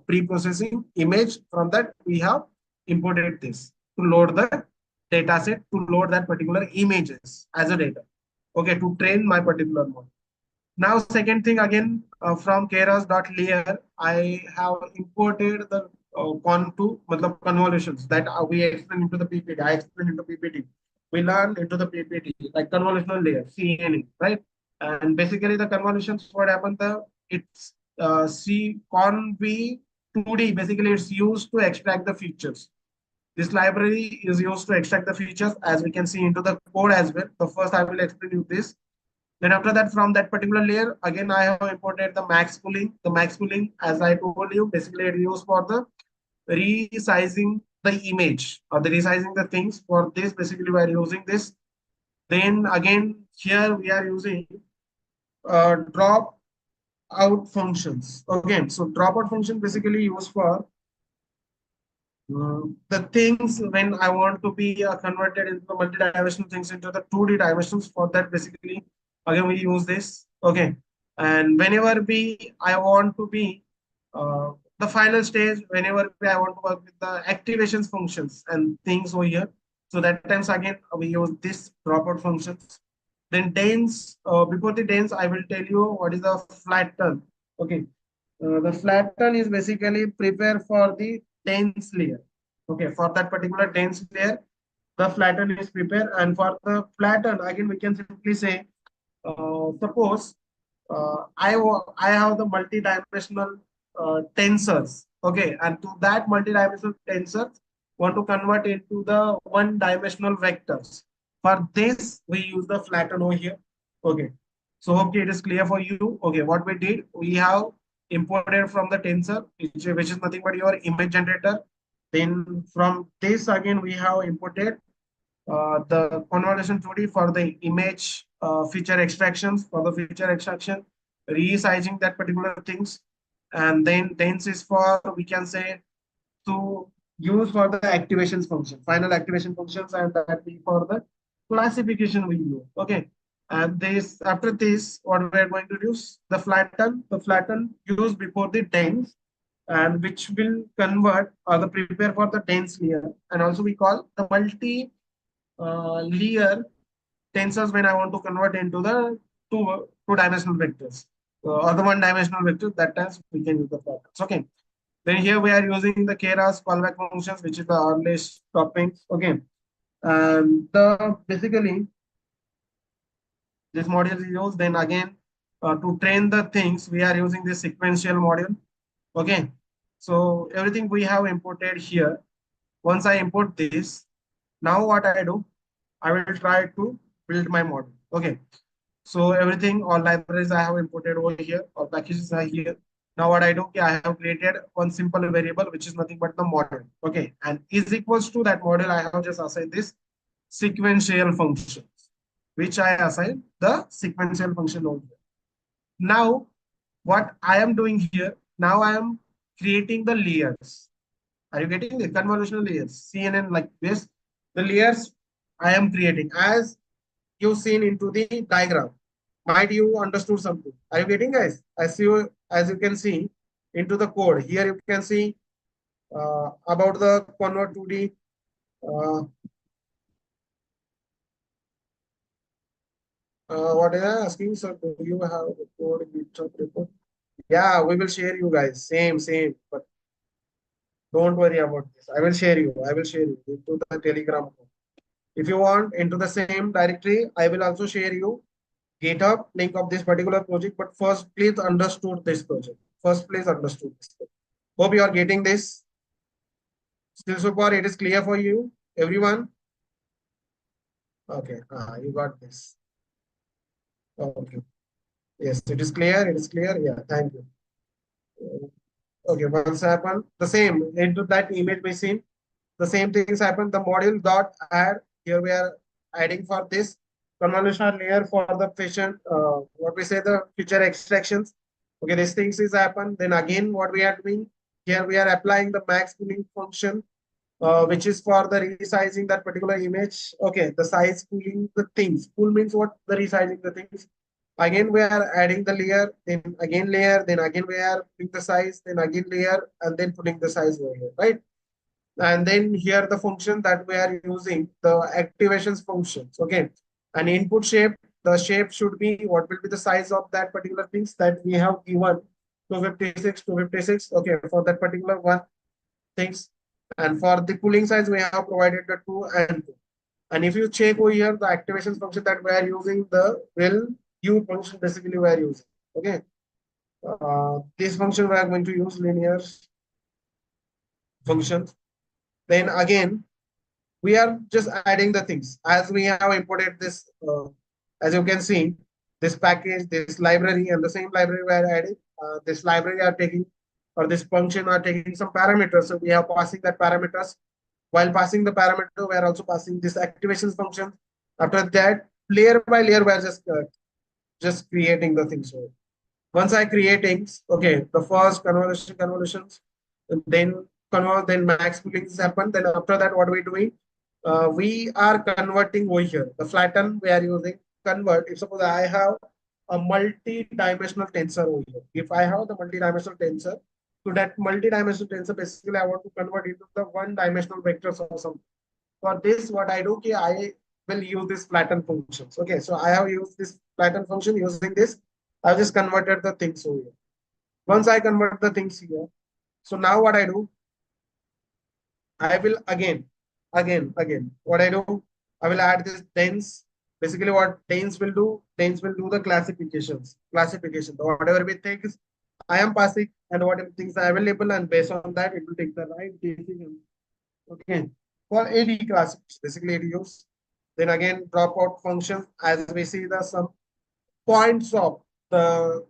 pre-processing image. From that, we have imported this to load the data set, to load that particular images as a data. Okay, to train my particular model. Now, second thing again from keras.layer, I have imported the convolutions that we explain into the PPT. I explain into PPT. We learn into the PPT like convolutional layer, CNN, right? And basically the convolutions, what happened? It's C conv 2D. Basically, it's used to extract the features. This library is used to extract the features as we can see into the code as well. So first I will explain you this. Then after that, from that particular layer, again, I have imported the max pooling. The max pooling, as I told you, basically it is used for the resizing the image or the resizing the things. For this, basically, we are using this. Then again, here we are using drop out functions. Okay, so dropout function basically used for the things when I want to be converted into the multi-dimensional things into the 2D dimensions. For that, basically, again we use this. Okay, and whenever we I want to be the final stage, whenever I want to work with the activations functions and things over here. So that times again we use this dropout functions. Then dense, before the dense, I will tell you what is the flatten. Okay, the flatten is basically prepare for the dense layer. Okay, for that particular dense layer, the flatten is prepared. And for the flatten, again, we can simply say, suppose I have the multi-dimensional tensors. Okay, and to that multi-dimensional tensors, want to convert into the one-dimensional vectors. For this, we use the flatten over here. Okay, so hopefully it is clear for you. Okay, what we did, we have imported from the tensor, which is nothing but your image generator. Then from this again, we have imported the convolution 2D for the image feature extractions, for the feature extraction, resizing that particular things. And then dense is for, we can say, to use for the activations function, final activation functions, and that be for the classification we use. Okay. And this, after this, what we are going to use, the flatten use before the dense, and which will convert or the prepare for the dense layer. And also we call the multi layer tensors when I want to convert into the two-dimensional vectors or the one-dimensional vector. That times we can use the flattens. Okay. Then here we are using the Keras callback functions, which is the earliest toppings. Okay. And the basically this module is used. Then again, to train the things, we are using this sequential module. Okay. So everything we have imported here. Once I import this, now what I do, I will try to build my model. Okay. So everything, all libraries I have imported over here, all packages are here. Now what I do, okay, I have created one simple variable, which is nothing but the model. Okay. And is equals to that model, I have just assigned this sequential functions, which I assign the sequential function over here. Now, what I am doing here, now I am creating the layers. Are you getting the convolutional layers? CNN like this. The layers I am creating as you seen into the diagram. Might you understood something? Are you getting, guys? As you can see into the code. Here you can see about the convert 2D. What is I asking? So do you have the code GitHub report? Yeah, we will share you guys. Same. But don't worry about this. I will share you. I will share you into the Telegram. If you want into the same directory, I will also share you GitHub link of this particular project. But first, please understood this project. First, please understood this. Hope you are getting this. Still so far, it is clear for you, everyone. Okay, you got this. Okay. Yes, it is clear. It is clear. Yeah, thank you. Okay, once happen, the same into that image machine, the same things happen. The module dot add, here we are adding for this convolutional layer for the patient, what we say the feature extractions. Okay, these things is happen. Then again, what we are doing here, we are applying the max pooling function, which is for the resizing that particular image. Okay, the size pooling the things. Pool means what? The resizing the things. Again, we are adding the layer, then again layer, then again we are putting the size, then again layer, and then putting the size over here, right? And then here the function that we are using, the activations functions. Okay, an input shape, the shape should be what will be the size of that particular things that we have given 256, 256. Okay, for that particular one things. And for the pooling size, we have provided the 2 and 2. And if you check over here, the activation function that we are using, the will u function basically we are using. Okay. This function we are going to use linear functions. Then again, we are just adding the things as we have imported this, as you can see, this package, this library, and the same library we are adding. This library are taking, or this function are taking some parameters. So we are passing that parameters. While passing the parameter, we are also passing this activation function. After that, layer by layer, we are just creating the things. So once I create things, okay, the first convolutions, then convert, then max poolings happen. Then after that, what are we doing? We are converting over here. The flatten we are using convert. If suppose I have a multi-dimensional tensor over here. If I have the multi-dimensional tensor, so that multi-dimensional tensor basically I want to convert into the one-dimensional vectors or something. For this, what I do, okay, I will use this flatten functions. Okay, so I have used this flatten function using this. I've just converted the things over here. Once I convert the things here, so now what I do, I will again, what I do, I will add this dense. Basically, what dense will do the classification. Whatever we think is, I am passing, and whatever things are available, and based on that, it will take the right decision. Okay, for AD classification, basically ADUs. Then again, dropout function, as we see the some points of the,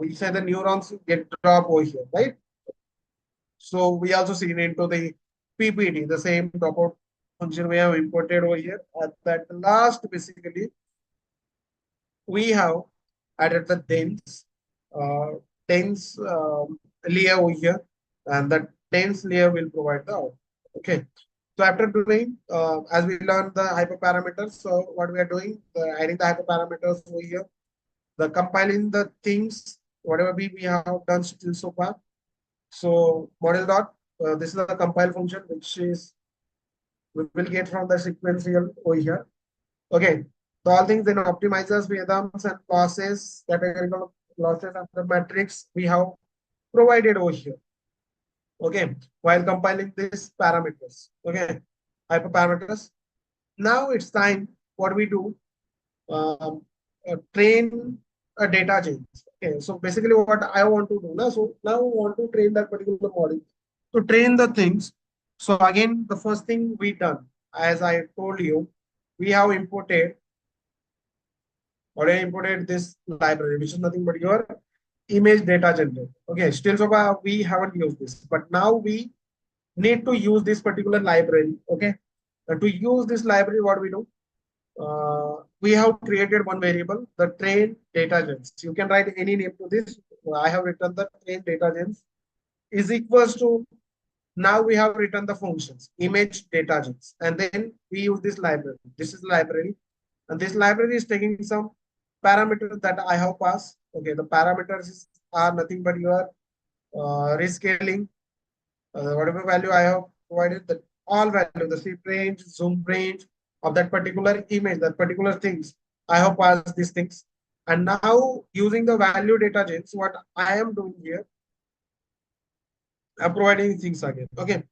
we say the neurons get drop over here, right? So we also seen into the PPT, the same dropout function we have imported over here. At that last, basically, we have added the uh, dense layer over here, and that dense layer will provide the output. Okay. So after doing, as we learned the hyperparameters, so what we are doing, adding the hyperparameters over here, the compiling the things, whatever we have done still so far. So model dot, this is a compile function, which is we will get from the sequential over here. Okay. So all things then optimizers, rhythms and losses, categorical losses and the matrix we have provided over here. Okay. While compiling these parameters. Okay. Hyperparameters. Now it's time what we do, train a data chains. Okay, so basically what I want to do now, so now I want to train that particular model. To train the things, so again, the first thing we done, as I told you, we have imported this library, which is nothing but your image data generator. Okay, still so far we haven't used this, but now we need to use this particular library. Okay, to use this library, what we do? We have created one variable, the train data gens. You can write any name to this. I have written the train data gens is equals to, now we have written the functions, image data gens, and then we use this library. This is library, and this library is taking some parameters that I have passed. Okay, the parameters are nothing but your rescaling, whatever value I have provided, that all value, the shape range, zoom range of that particular image, that particular things, I have passed these things. And now using the value data gens, what I am doing here, I'm providing things again. Okay.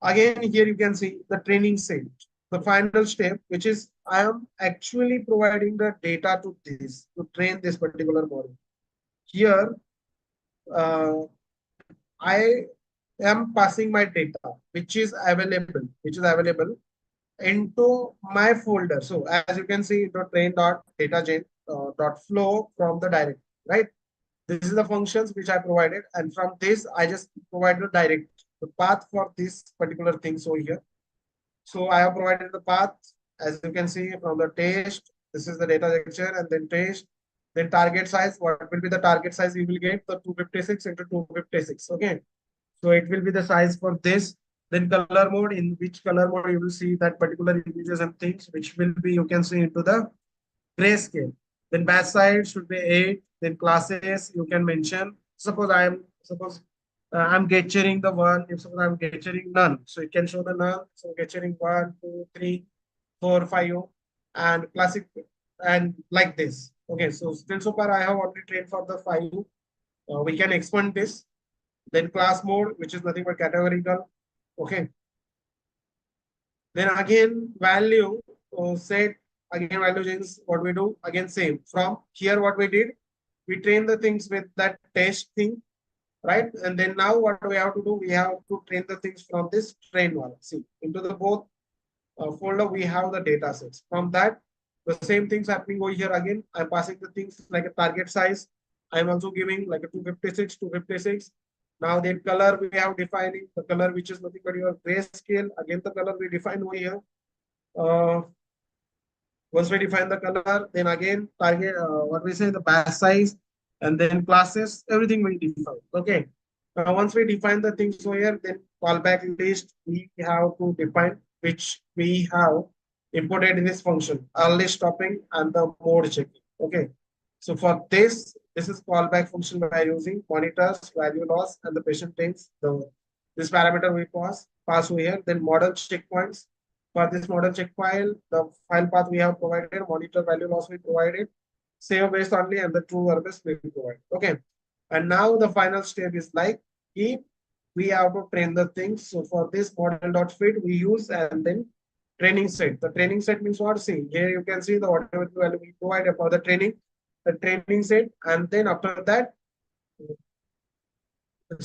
Again, here you can see the training set, the final step, which is I am actually providing the data to this to train this particular model. Here, uh, I am passing my data, which is available into my folder. So as you can see, into train dot data gen dot flow from the directory, right? This is the functions which I provided, and from this I just provided the path for this particular things over here. So I have provided the path, as you can see from the test. This is the data lecture, and then test, then target size. What will be the target size? You will get the 256 into 256. Okay. So it will be the size for this. Then color mode, in which color mode you will see that particular images and things, which will be, you can see into the grayscale. Then batch size should be 8. Then classes you can mention. Suppose I'm getting the one. If suppose I'm getting none, so you can show the none. So getting 1, 2, 3, 4, 5, and classic, and like this. Okay, so still so far I have only trained for the 5. We can expand this. Then class mode, which is nothing but categorical. Okay. Then again value set, again value change. What we do again same. From here, what we did, we train the things with that test thing, right? And then now what we have to do, we have to train the things from this train one. See, into the both folder we have the data sets. From that, the same things happening over here again. I'm passing the things like a target size. I'm also giving like a 256, 256. Now the color we have defining the color which is nothing but your grayscale. Again, the color we define over here. Uh, Once we define the color, then again target what we say the batch size, and then classes, everything we define. Okay. Now once we define the things over here, then callback list we have to define which we have imported in this function, early stopping and the mode checking. Okay. So for this is callback function we are using monitors, value loss, and the patient takes the this parameter we pass over here, then model checkpoints. For this model check file, the file path we have provided, monitor value loss we provided, save based only, and the true or best we provide. Okay. And now the final step is like if we have to train the things. So for this model.fit we use and then training set. The training set means what? See, here you can see the whatever value we provide for the training set, and then after that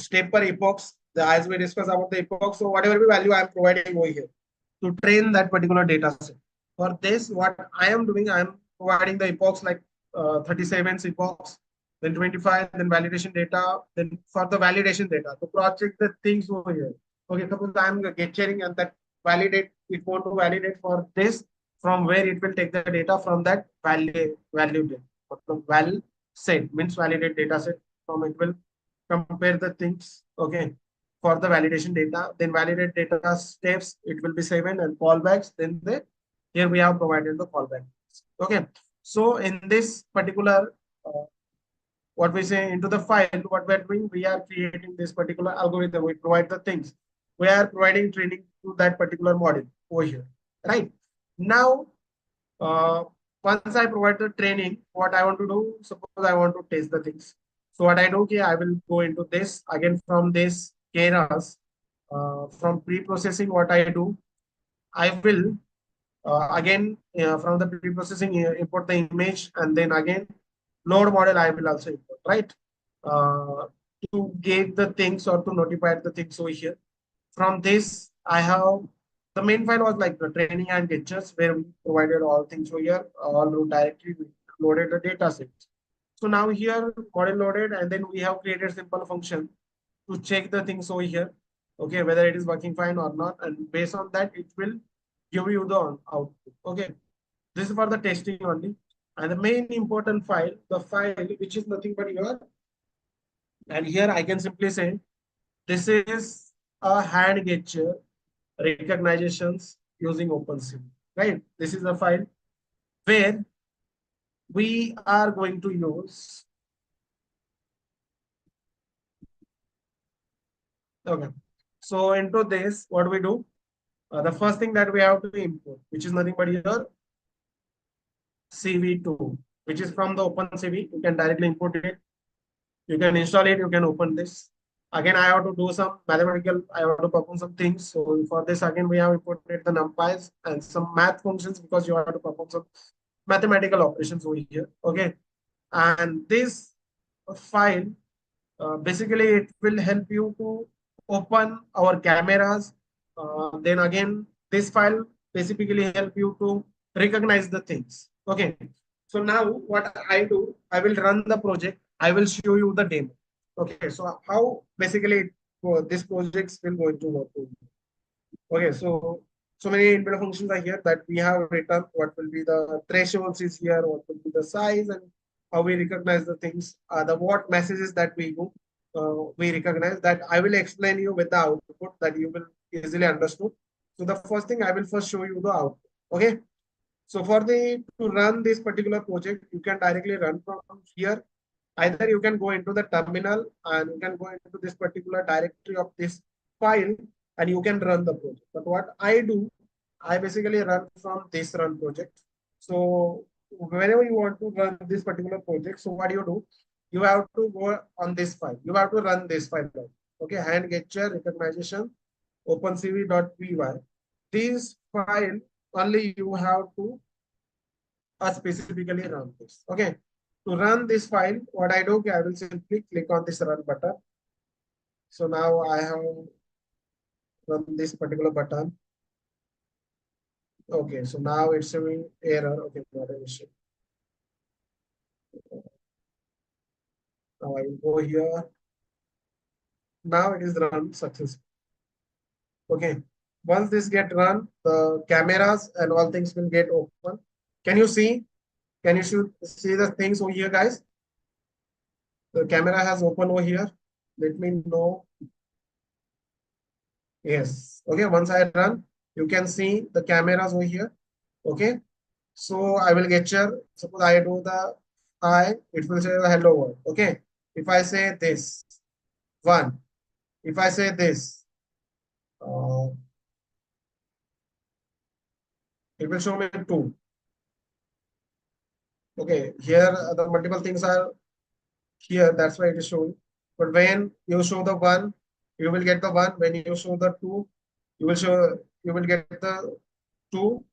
step per epochs, the as we discuss about the epoch. So whatever value I am providing over here to train that particular data set. For this, what I am doing, I am providing the epochs like 37 epochs, then 25, then validation data, then for the validation data to cross check the things over here. Okay, suppose I am get sharing and that validate, it want to validate for this from where it will take the data from that value data. From val set means validate data set from it will compare the things. Okay, for the validation data, then validate data steps, it will be 7 and callbacks. Then here we have provided the callback. Okay. So in this particular, what we say into the file, what we are doing, we are creating this particular algorithm. We provide the things. We are providing training to that particular model over here. Right. Now, uh, once I provide the training, what I want to do, suppose I want to test the things. So what I do, okay, I will go into this again from this Keras, from pre-processing. What I do, I will again from the pre-processing import the image, and then again load model I will also import, right? Uh, to get the things or to notify the things over here. From this, I have the main file was like the training and gestures where we provided all things over here, all root directory, we loaded the data sets. So now here model loaded, and then we have created simple function to check the things over here. Okay, whether it is working fine or not, and based on that, it will give you the output. Okay, this is for the testing only. And the main important file, the file which is nothing but your, and here I can simply say this is a hand gesture recognitions using OpenCV, right? This is a file where we are going to use. Okay, so into this, what we do, the first thing that we have to import, which is nothing but your CV2, which is from the OpenCV. You can directly import it. You can install it. You can open this. Again, I have to do some mathematical. I have to perform some things. So for this, again, we have imported the numpys and some math functions because you have to perform some mathematical operations over here. Okay, and this file basically it will help you to open our cameras. Then again, this file basically help you to recognize the things. Okay. So now what I do, I will run the project. I will show you the demo. Okay. So how basically this project will going to work. Okay, so many inbuilt functions are here that we have written. What will be the thresholds is here, what will be the size, and how we recognize the things, the what messages that we recognize that I will explain you with the output that you will easily understood. So the first thing I will first show you the output. Okay. So for the to run this particular project, you can directly run from here. Either you can go into the terminal and you can go into this particular directory of this file and you can run the project. But what I do, I basically run from this run project. So whenever you want to run this particular project, so what do? You have to go on this file. You have to run this file. Okay, hand gesture recognition opencv.py. This file only you have to specifically run this. Okay. To run this file, what I do, I will simply click on this run button. So now I have run this particular button. Okay, so now it's showing error. Okay, not an issue. Now I will go here. now it is run successfully. Okay. Once this get run, the cameras and all things will get open. Can you see? Can you see the things over here, guys? The camera has open over here. Let me know. Yes. Okay. Once I run, you can see the cameras over here. Okay. So I will get your, suppose I do the hi, it will say the hello world. Okay. If I say this, one, if I say this, uh, it will show me two. Okay. Here the multiple things are here. That's why it is showing. But when you show the one, you will get the one. When you show the two, you will get the two,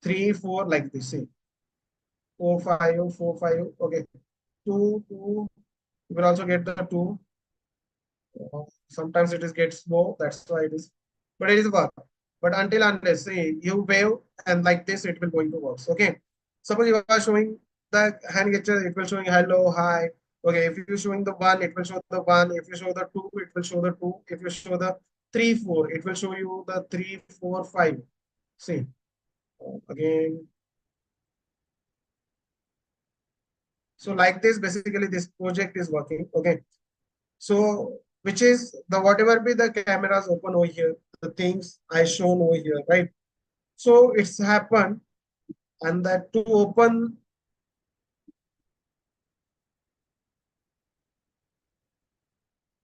three, four, like this. See, four, five, four, five. Okay. Two, two. You will also get the two. Sometimes it is gets slow, that's why it is, but it is work. But until unless say you wave and like this, it will going to work. Okay. Suppose you are showing the hand gesture, it will showing hello, hi. Okay, if you're showing the one, it will show the one. If you show the two, it will show the two. If you show the three, four, it will show you the three, four, five. See, again. So like this, basically this project is working. Okay. So, which is the whatever be the cameras open over here, the things I shown over here, right? So it's happened, and that to open,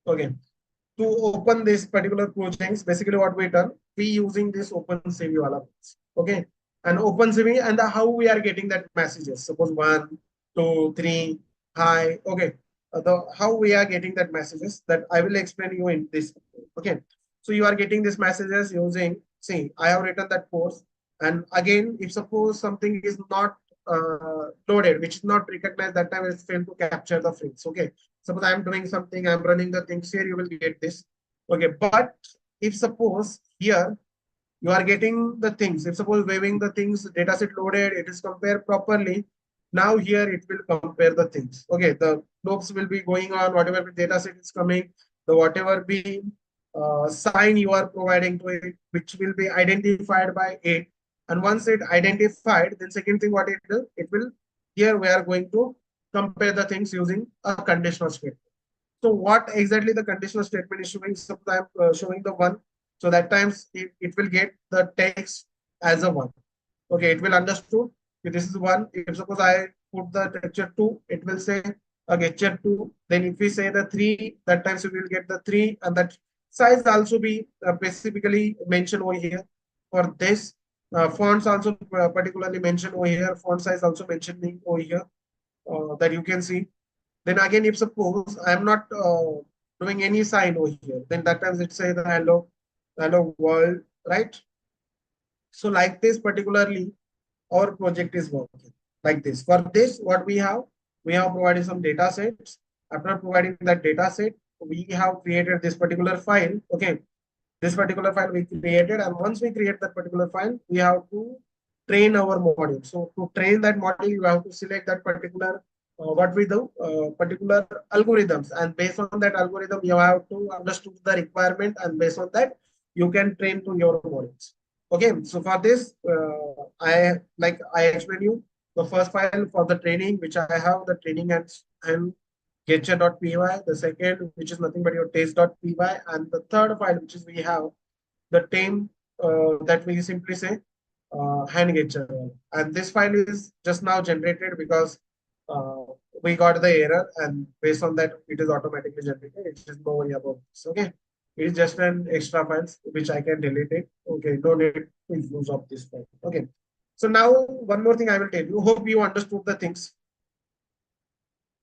okay, to open this particular projects, basically what we done, we using this OpenCV wala, okay, and OpenCV and how we are getting that messages. Suppose one, two, three, hi, okay, the how we are getting that messages that I will explain you in this. Okay, so you are getting these messages using. See, I have written that course, and again, if suppose something is not loaded, which is not recognized, that time it's failed to capture the frames. Okay, suppose I'm doing something, I'm running the things here, you will get this. Okay, but if suppose here you are getting the things, if suppose waving the things, data set loaded, it is compared properly. Now here it will compare the things. Okay, the loops will be going on, whatever data set is coming, the whatever be sign you are providing to it, which will be identified by it. And once it identified, then second thing what it will, here we are going to compare the things using a conditional statement. So what exactly the conditional statement is showing? Sometimes showing the one. So that times it will get the text as a one. Okay, it will understood. Okay, this is one. If suppose I put the texture two, it will say a texture two. Then if we say the three, that times we will get the three, and that size also be specifically mentioned over here. For this, fonts also particularly mentioned over here. Font size also mentioning over here that you can see. Then again, if suppose I'm not doing any sign over here, then that times it say the hello, hello world, right? So like this particularly, our project is working like this. For this, what we have provided some data sets. After providing that data set, we have created this particular file. Okay, this particular file we created, and once we create that particular file, we have to train our model. So to train that model, you have to select that particular what we do particular algorithms, and based on that algorithm you have to understand the requirement, and based on that you can train to your models. Okay, so for this I explain you the first file for the training, which I have the training and getcha.py, the second, which is nothing but your test.py, and the third file, which is we have the tame that we simply say hand getcha. And this file is just now generated because uh, we got the error, and based on that, it is automatically generated. It is no worry about this. Okay, it is just an extra file which I can delete it. Okay, no need to use of this file. Okay, so now one more thing I will tell you. Hope you understood the things.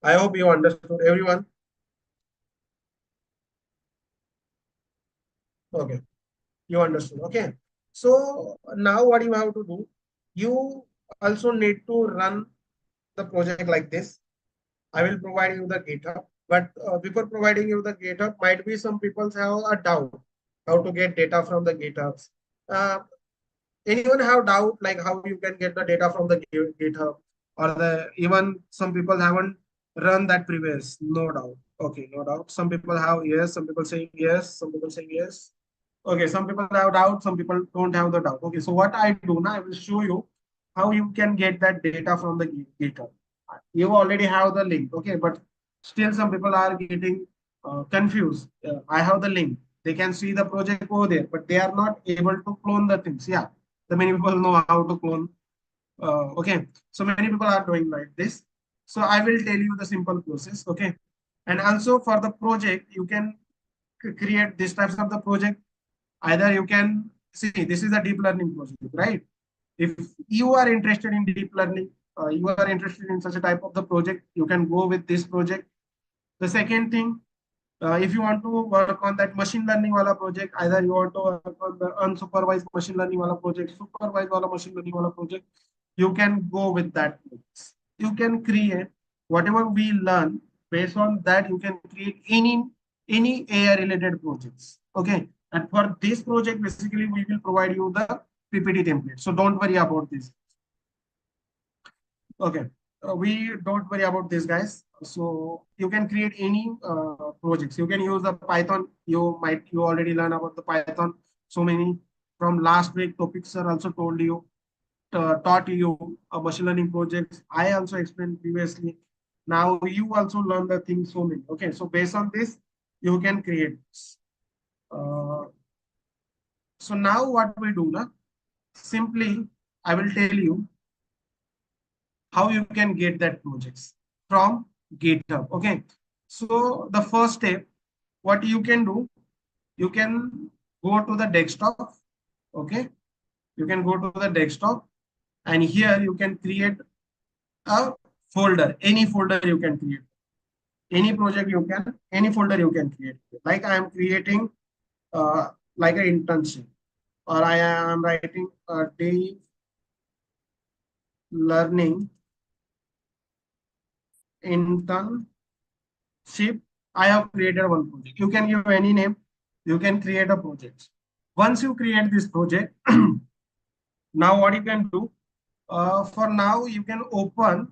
I hope you understood, everyone. Okay, you understood. Okay. So now what you have to do, you also need to run the project like this. I will provide you the GitHub, but before providing you the GitHub, might be some people have a doubt how to get data from the GitHubs. Uh, Anyone have doubt like how you can get the data from the GitHub, or the even some people haven't run that previous, no doubt. Okay, no doubt. Some people have yes, some people saying yes, some people saying yes. Okay, some people have doubt, some people don't have the doubt. Okay, so what I do now, I will show you how you can get that data from the GitHub. You already have the link, okay, but still some people are getting confused. I have the link. They can see the project over there, but they are not able to clone the things. Yeah, the many people know how to clone. Okay, so many people are doing like this. So I will tell you the simple process. Okay, and also for the project, you can create these types of the project. Either you can see this is a deep learning project, right? If you are interested in deep learning, you are interested in such a type of the project, you can go with this project. The second thing, if you want to work on that machine learning wala project, either you want to work on the unsupervised machine learning wala project, supervised wala machine learning wala project, you can go with that. You can create whatever we learn based on that. You can create any AI related projects. Okay, and for this project, basically we will provide you the PPT template. So don't worry about this. Okay, we don't worry about this, guys. So you can create any projects. You can use the Python. You already learn about the Python. So many from last week topics are also told you taught you machine learning projects. I also explained previously. Now you also learn the things so many. Okay, so based on this, you can create this. So now what we do now? Simply, I will tell you how you can get that projects from GitHub. Okay. So the first step, what you can do, you can go to the desktop. Okay. You can go to the desktop and here you can create a folder, any folder you can create, any project you can, any folder you can create. Like I am creating like an internship or I am writing a deep learning internship. I have created one project. You can give any name. You can create a project. Once you create this project, now what you can do, for now you can open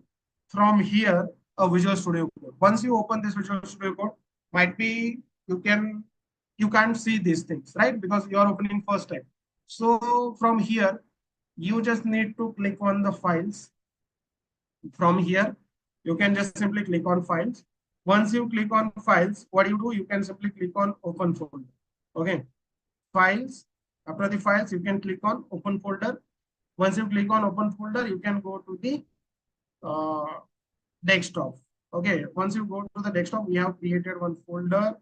from here a Visual Studio Code. Once you open this Visual Studio Code, might be you can't see these things, right? Because you are opening first time. So from here, you just need to click on the files. From here, you can just simply click on files. Once you click on files, what you do, you can simply click on open folder. Okay, files. After the files, you can click on open folder. Once you click on open folder, you can go to the uh, desktop. Okay, once you go to the desktop, we have created one folder.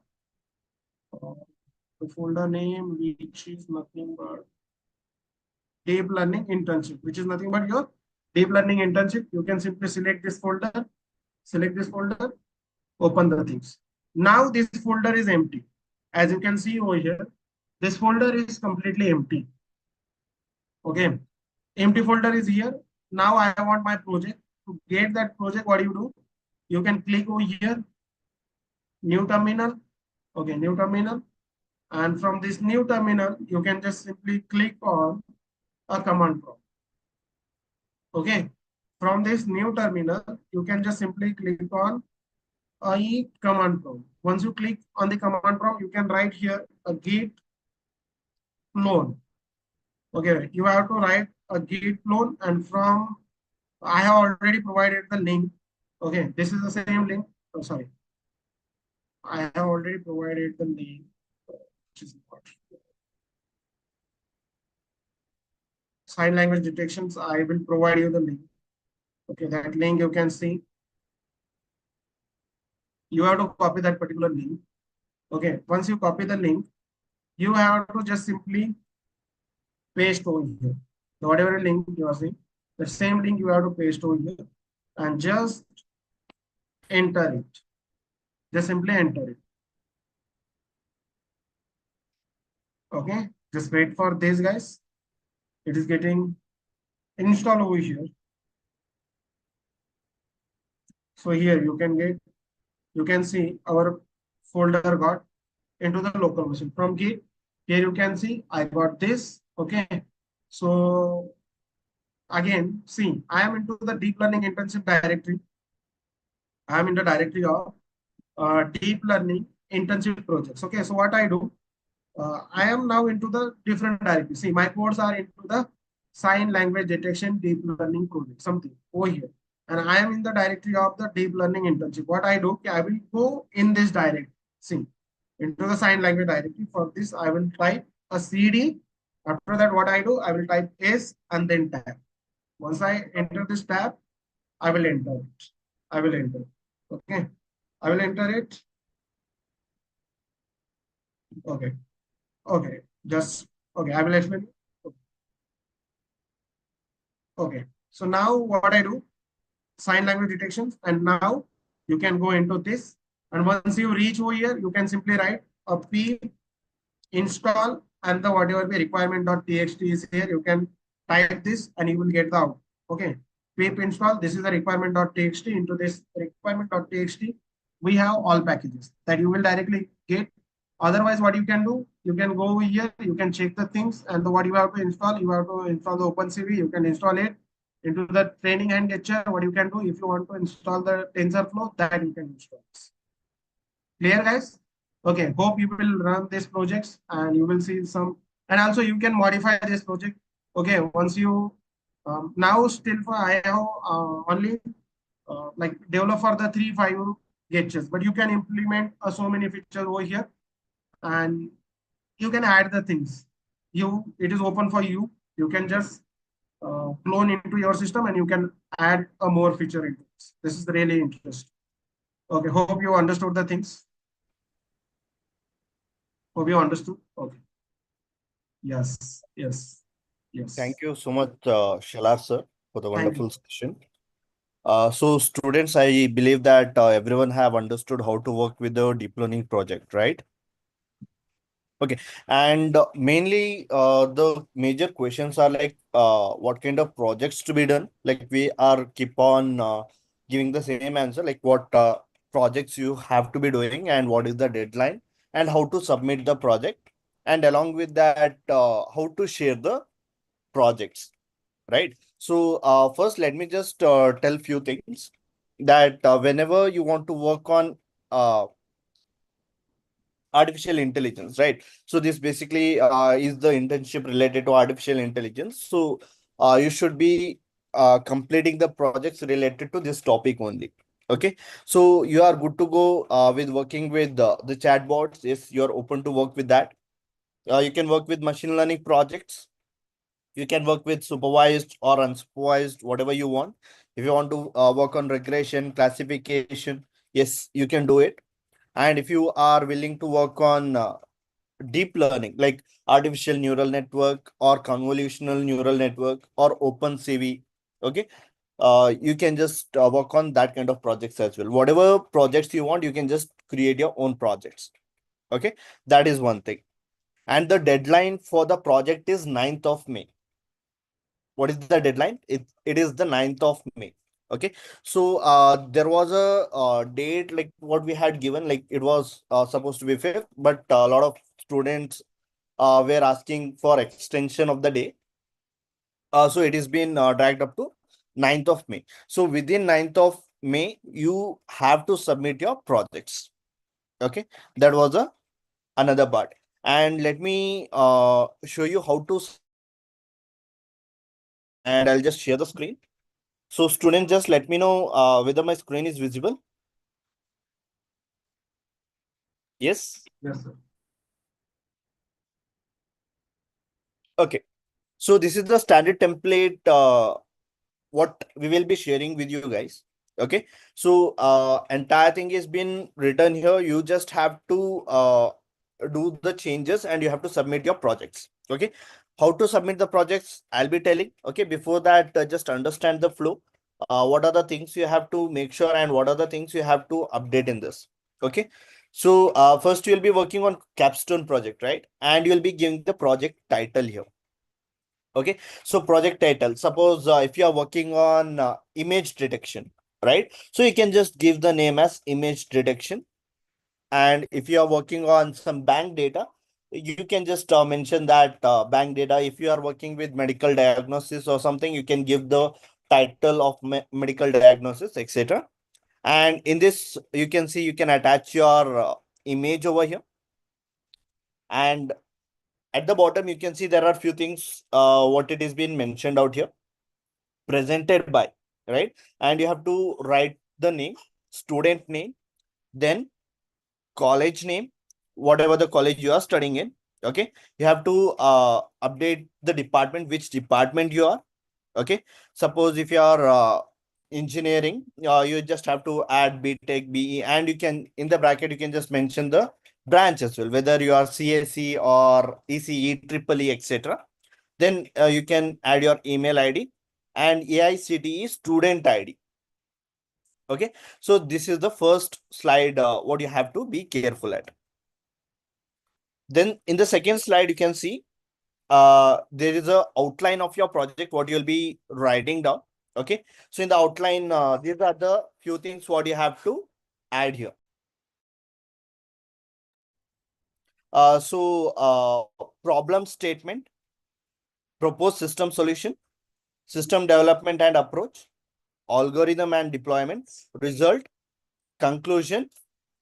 Uh, the folder name, which is nothing but deep learning internship, which is nothing but your deep learning internship. You can simply select this folder, open the things. Now this folder is empty. As you can see over here, this folder is completely empty. Okay, empty folder is here. Now I want my project. To get that project, what do? You can click over here, new terminal. Okay, new terminal. And from this new terminal, you can just simply click on a command prompt. Okay, from this new terminal, you can just simply click on a command prompt. Once you click on the command prompt, you can write here a git clone. Okay, you have to write a git clone, and from I have already provided the link. Okay, this is the same link. Oh, sorry, I have already provided the link. Which is important. Sign language detections. I will provide you the link. Okay, that link you can see. You have to copy that particular link. Okay, once you copy the link, you have to just simply paste over here. So whatever link you are seeing, the same link you have to paste over here and just enter it. Just simply enter it. Okay, just wait for this, guys. It is getting installed over here. So here you can see our folder got into the local machine. From Git, here you can see I got this. Okay, so again, see, I am into the deep learning internship directory. I am in the directory of deep learning internship projects. Okay, so what I do, I am now into the different directory. See, my codes are into the sign language detection deep learning project, something over here. And I am in the directory of the deep learning internship. What I do, I will go in this directory. See, into the sign language directory. For this, I will type a CD. After that, what I do, I will type S and then tab. Once I enter this tab, I will enter it. I will enter it. Okay. I will enter it. Okay. Okay. Just okay. I will explain. Okay. So now what I do, sign language detections, and now you can go into this. And once you reach over here, you can simply write a p install and the whatever the requirement.txt is here. You can type this and you will get the out. Okay. Pip install. This is the requirement.txt. Into this requirement.txt, we have all packages that you will directly get. Otherwise, what you can do, you can go over here, you can check the things and the, what you have to install. You have to install the OpenCV. You can install it into the training and lecture. What you can do if you want to install the TensorFlow, that you can install. Clear, guys? Okay, hope you will run these projects and you will see some, and also you can modify this project. Okay, once you, now still for I have only like develop for the 3, 5 gauges, but you can implement so many features over here and you can add the things. It is open for you. You can just clone into your system and you can add a more feature into this. This is really interesting. Okay, hope you understood the things. Hope you understood. Okay. Yes, yes, Thank yes. you so much, Shalar sir, for the Thank wonderful you. session. So students, I believe that everyone have understood how to work with the deep learning project, right? Okay, and mainly the major questions are like what kind of projects to be done. Like we are keep on giving the same answer, like what projects you have to be doing and what is the deadline and how to submit the project, and along with that, how to share the projects, right? So first, let me just tell few things that whenever you want to work on uh, artificial intelligence, right? So this basically is the internship related to artificial intelligence. So you should be completing the projects related to this topic only. Okay, so you are good to go with working with the chatbots if you're open to work with that. You can work with machine learning projects. You can work with supervised or unsupervised, whatever you want. If you want to work on regression, classification, yes, you can do it. And if you are willing to work on deep learning, like artificial neural network or convolutional neural network or OpenCV, okay, you can just work on that kind of projects as well. Whatever projects you want, you can just create your own projects. Okay, that is one thing. And the deadline for the project is 9th of May. What is the deadline? It is the 9th of May. Okay, so there was a date like what we had given, like it was supposed to be 5th, but a lot of students were asking for extension of the day. So it has been dragged up to 9th of May. So within 9th of May, you have to submit your projects. Okay, that was a another part. And let me show you how to submit your projects. And I'll just share the screen. So students, just let me know whether my screen is visible. Yes. Yes, sir. Okay. So this is the standard template what we will be sharing with you guys. Okay. So entire thing is been written here. You just have to do the changes and you have to submit your projects. Okay. How to submit the projects, I'll be telling. Okay. Before that, just understand the flow. What are the things you have to make sure and what are the things you have to update in this. Okay. So first you'll be working on capstone project, right? And you'll be giving the project title here. Okay, so project title, suppose if you are working on image detection, right? So you can just give the name as image detection. And if you are working on some bank data, you can just mention that bank data. If you are working with medical diagnosis or something, you can give the title of medical diagnosis, etc. And in this, you can see you can attach your image over here. And at the bottom, you can see there are few things what it is been mentioned out here. Presented by, right? And you have to write the name, student name, then college name, whatever the college you are studying in. Okay. You have to update the department, which department you are. Okay. Suppose if you are engineering, you just have to add BTech, BE, and you can, in the bracket, you can just mention the branch as well, whether you are CSE or ECE, Triple E, etc. Then you can add your email ID and AICTE student ID. Okay. So this is the first slide, what you have to be careful at. Then in the second slide, you can see there is a outline of your project, what you'll be writing down. Okay. So in the outline, these are the few things what you have to add here. Problem statement, proposed system solution, system development and approach, algorithm and deployment, result, conclusion,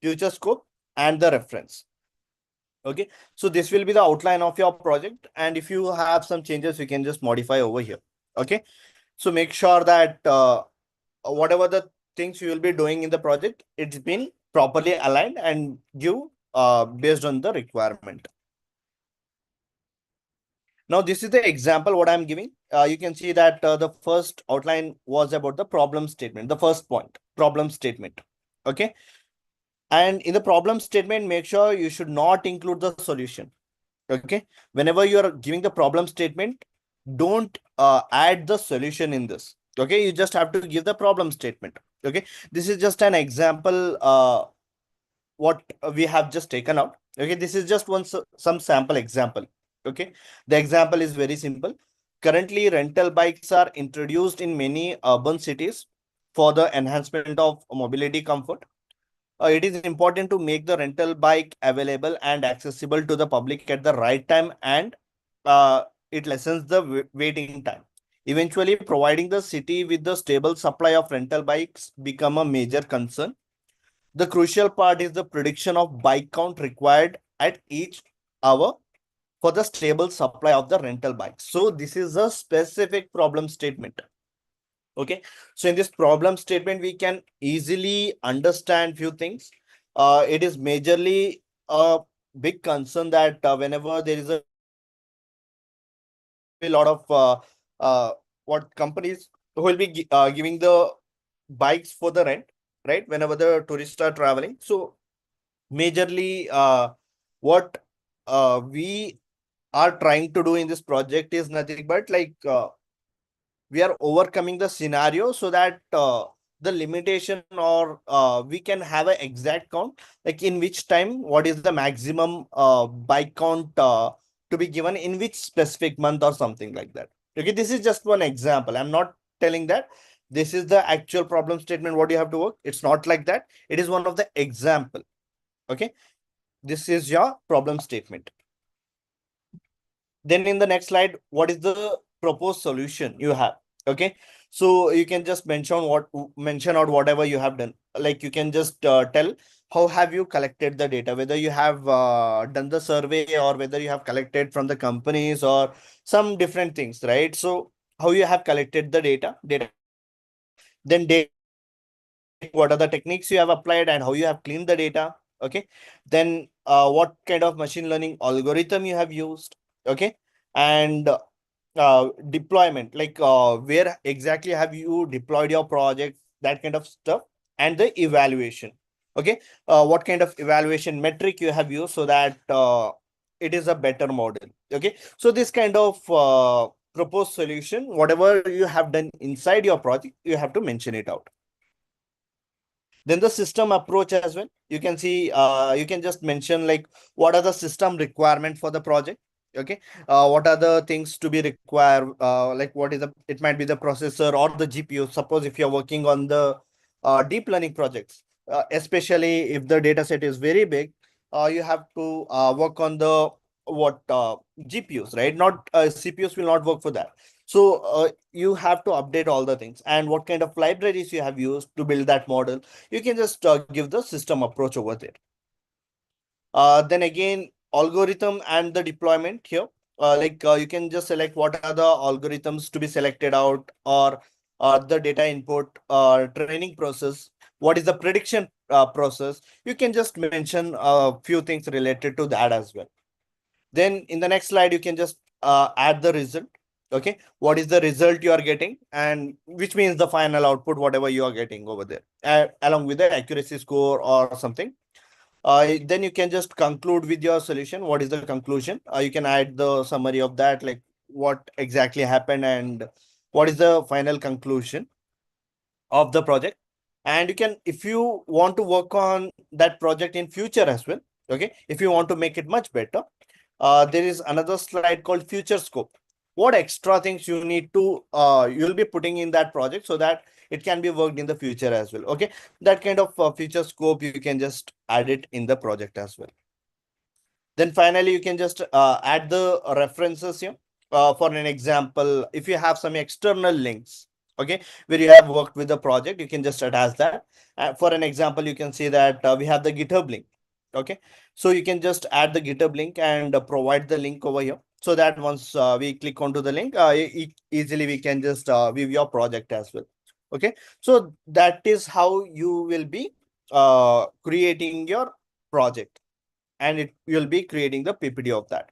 future scope, and the reference. Okay, so this will be the outline of your project, and if you have some changes, you can just modify over here. Okay, so make sure that whatever the things you will be doing in the project, it's been properly aligned and give based on the requirement. Now, this is the example what I'm giving. You can see that the first outline was about the problem statement, the first point, problem statement. Okay. And in the problem statement, make sure you should not include the solution. Okay. Whenever you are giving the problem statement, don't add the solution in this. Okay. You just have to give the problem statement. Okay. This is just an example what we have just taken out. Okay. This is just some sample example. Okay. The example is very simple. Currently, rental bikes are introduced in many urban cities for the enhancement of mobility comfort. It is important to make the rental bike available and accessible to the public at the right time, and it lessens the waiting time. Eventually, providing the city with the stable supply of rental bikes become a major concern. The crucial part is the prediction of bike count required at each hour for the stable supply of the rental bikes. So this is a specific problem statement. Okay, so in this problem statement, we can easily understand few things. It is majorly a big concern that whenever there is a lot of what companies will be giving the bikes for the rent, right? Whenever the tourists are traveling. So majorly what we are trying to do in this project is nothing but like we are overcoming the scenario so that the limitation or we can have an exact count, like in which time, what is the maximum bike count to be given in which specific month or something like that. Okay, this is just one example. I'm not telling that this is the actual problem statement what you have to work. It's not like that. It is one of the example. Okay, this is your problem statement. Then in the next slide, what is the proposed solution you have? Okay, so you can just mention out whatever you have done. Like you can just tell how have you collected the data, whether you have done the survey or whether you have collected from the companies or some different things, right? So how you have collected the data, then what are the techniques you have applied and how you have cleaned the data. Okay, then what kind of machine learning algorithm you have used. Okay, and deployment, like where exactly have you deployed your project, that kind of stuff, and the evaluation. Okay, what kind of evaluation metric you have used so that it is a better model. Okay, so this kind of proposed solution, whatever you have done inside your project, you have to mention it out. Then the system approach as well. You can see, you can just mention like what are the system requirement for the project. Okay, what are the things to be required? Like what is it might be the processor or the GPU. Suppose if you're working on the deep learning projects, especially if the data set is very big, you have to work on the GPUs, right? Not CPUs will not work for that. So you have to update all the things, and what kind of libraries you have used to build that model. You can just give the system approach over there. Then again, algorithm and the deployment here. You can just select what are the algorithms to be selected out, or the data input training process. What is the prediction process? You can just mention a few things related to that as well. Then in the next slide, you can just add the result. Okay, what is the result you are getting, and which means the final output, whatever you are getting over there, along with the accuracy score or something. Then you can just conclude with your solution. What is the conclusion? You can add the summary of that, like what exactly happened and what is the final conclusion of the project. And you can, if you want to work on that project in future as well, okay, if you want to make it much better, there is another slide called future scope. What extra things you need to you'll be putting in that project so that it can be worked in the future as well. Okay, that kind of future scope you can just add it in the project as well. Then finally, you can just add the references here. For an example, if you have some external links, okay, where you have worked with the project, you can just attach that. For an example, you can see that we have the GitHub link. Okay, so you can just add the GitHub link and provide the link over here, so that once we click onto the link, easily we can just view your project as well. Okay, so that is how you will be creating your project, and it you'll be creating the PPT of that.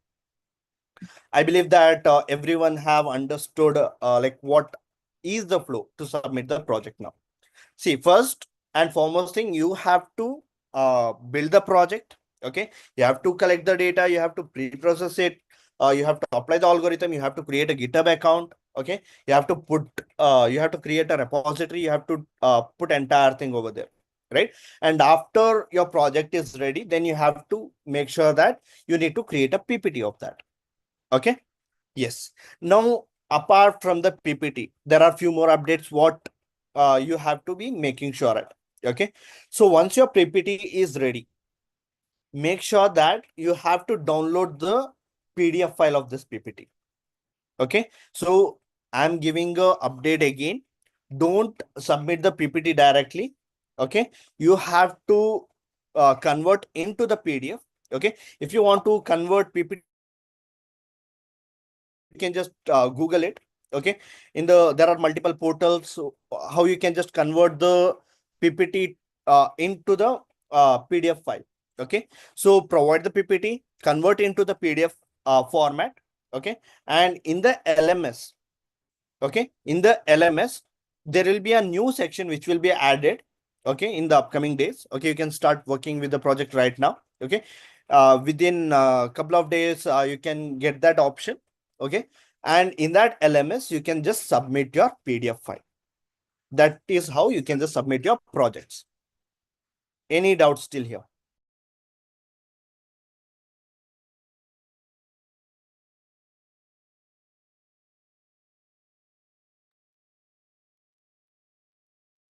I believe that everyone have understood like what is the flow to submit the project now. See, first and foremost thing, you have to build the project. Okay, you have to collect the data, you have to pre-process it, you have to apply the algorithm, you have to create a GitHub account. Okay, you have to put you have to create a repository, you have to put entire thing over there, right? And after your project is ready, then you have to make sure that you need to create a PPT of that. Okay, yes. Now, apart from the PPT, there are few more updates what you have to be making sure at. Okay, so once your PPT is ready, make sure that you have to download the PDF file of this PPT. Okay, so I'm giving a update again. Don't submit the PPT directly. Okay, you have to convert into the PDF. Okay, if you want to convert PPT, you can just Google it. Okay, in there are multiple portals, so how you can just convert the PPT into the PDF file. Okay, so provide the PPT, convert into the PDF format. Okay, and in the LMS, okay, in the LMS, there will be a new section which will be added, okay, in the upcoming days. Okay, you can start working with the project right now. Okay, within a couple of days, you can get that option. Okay, and in that LMS, you can just submit your PDF file. That is how you can just submit your projects. Any doubts still here?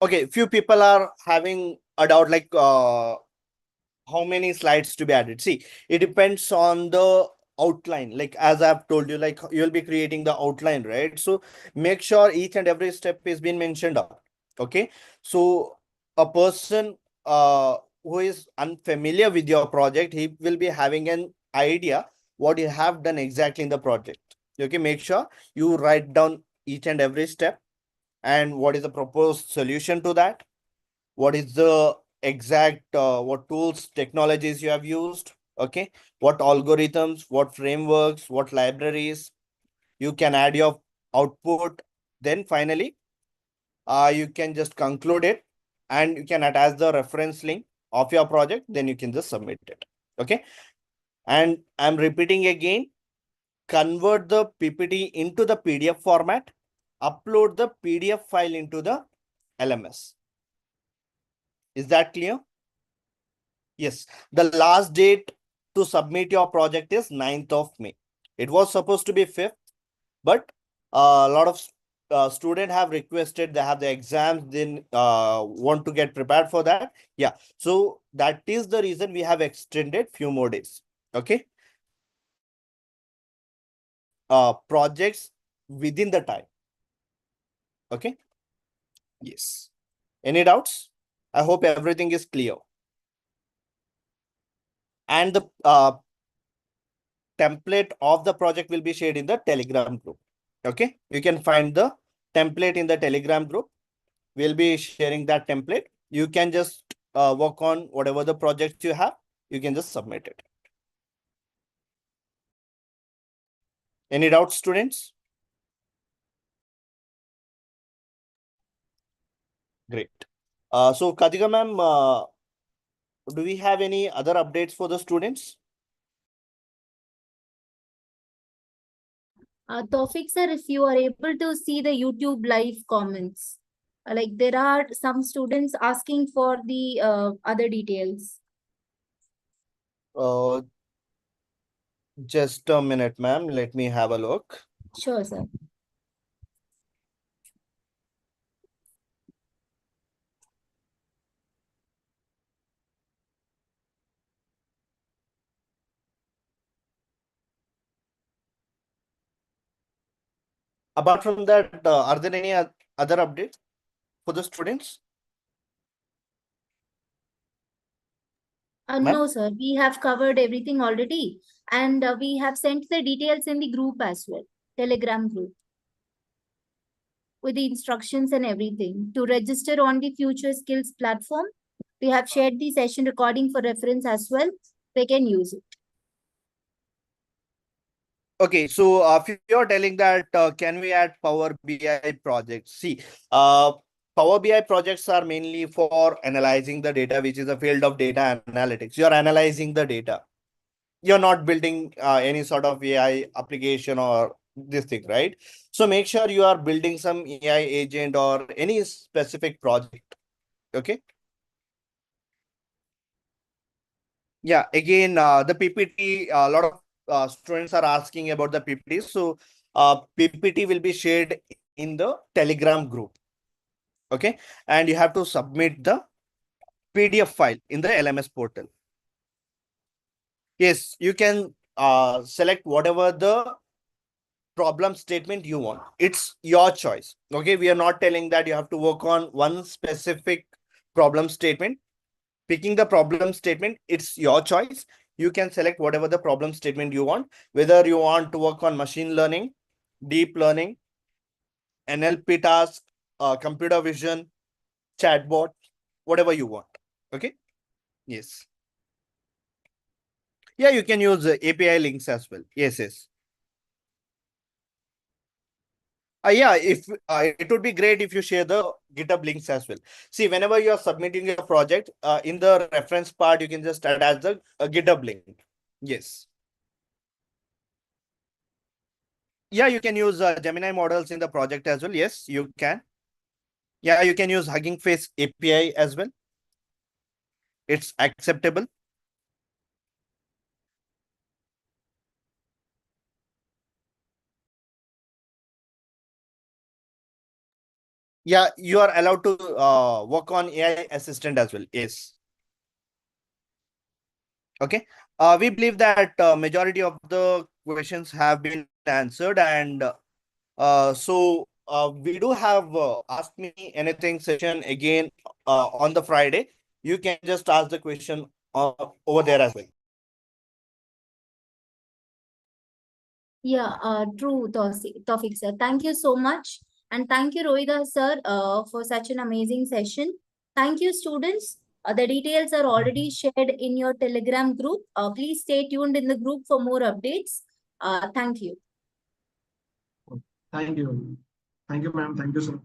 Okay, few people are having a doubt, like how many slides to be added. See, it depends on the outline. Like as I've told you, like you'll be creating the outline, right? So make sure each and every step is being mentioned up. Okay, so a person who is unfamiliar with your project, he will be having an idea what you have done exactly in the project. Okay, make sure you write down each and every step, and what is the proposed solution to that, what is the exact what tools, technologies you have used. Okay, what algorithms, what frameworks, what libraries. You can add your output. Then finally, you can just conclude it, and you can attach the reference link of your project. Then you can just submit it. Okay, and I'm repeating again, convert the PPT into the PDF format, upload the PDF file into the LMS. Is that clear? Yes, the last date to submit your project is 9th of May. It was supposed to be 5th, but a lot of students have requested, they have the exams, then want to get prepared for that. Yeah, so that is the reason we have extended few more days. Okay, projects within the time. Okay. Yes. Any doubts? I hope everything is clear. And the template of the project will be shared in the Telegram group. Okay. You can find the template in the Telegram group. We'll be sharing that template. You can just work on whatever the projects you have. You can just submit it. Any doubts, students? Great. So Katika ma'am, do we have any other updates for the students? Tawfiq sir, if you are able to see the YouTube live comments, like there are some students asking for the other details. Just a minute, ma'am. Let me have a look. Sure, sir. Apart from that, are there any other updates for the students? Ma'am? No, sir. We have covered everything already, and we have sent the details in the group as well, Telegram group, with the instructions and everything. To register on the Future Skills platform, we have shared the session recording for reference as well. They can use it. Okay, so if you're telling that, can we add Power BI projects? See, Power BI projects are mainly for analyzing the data, which is a field of data analytics. You're analyzing the data. You're not building any sort of AI application or this thing, right? So make sure you are building some AI agent or any specific project. Okay. Yeah, again, the PPT, a lot of students are asking about the PPT. So PPT will be shared in the Telegram group. Okay. And you have to submit the PDF file in the LMS portal. Yes, you can select whatever the problem statement you want. It's your choice. Okay. We are not telling that you have to work on one specific problem statement. Picking the problem statement, it's your choice. You can select whatever the problem statement you want, whether you want to work on machine learning, deep learning, NLP task, computer vision, chatbot, whatever you want. Okay. Yes. Yeah, you can use API links as well. Yes, yes. Yeah, if it would be great if you share the GitHub links as well. See, whenever you are submitting a project, in the reference part, you can just attach the GitHub link. Yes. Yeah, you can use Gemini models in the project as well. Yes, you can. Yeah, you can use Hugging Face API as well. It's acceptable. Yeah, you are allowed to work on AI assistant as well. Yes. Okay. We believe that majority of the questions have been answered, and so we do have Ask Me Anything session again on the Friday. You can just ask the question over there as well. Yeah, true, Tawfiq sir. Thank you so much. And thank you, Rohida sir, for such an amazing session. Thank you, students. The details are already shared in your Telegram group. Please stay tuned in the group for more updates. Thank you. Thank you. Thank you, ma'am. Thank you, sir.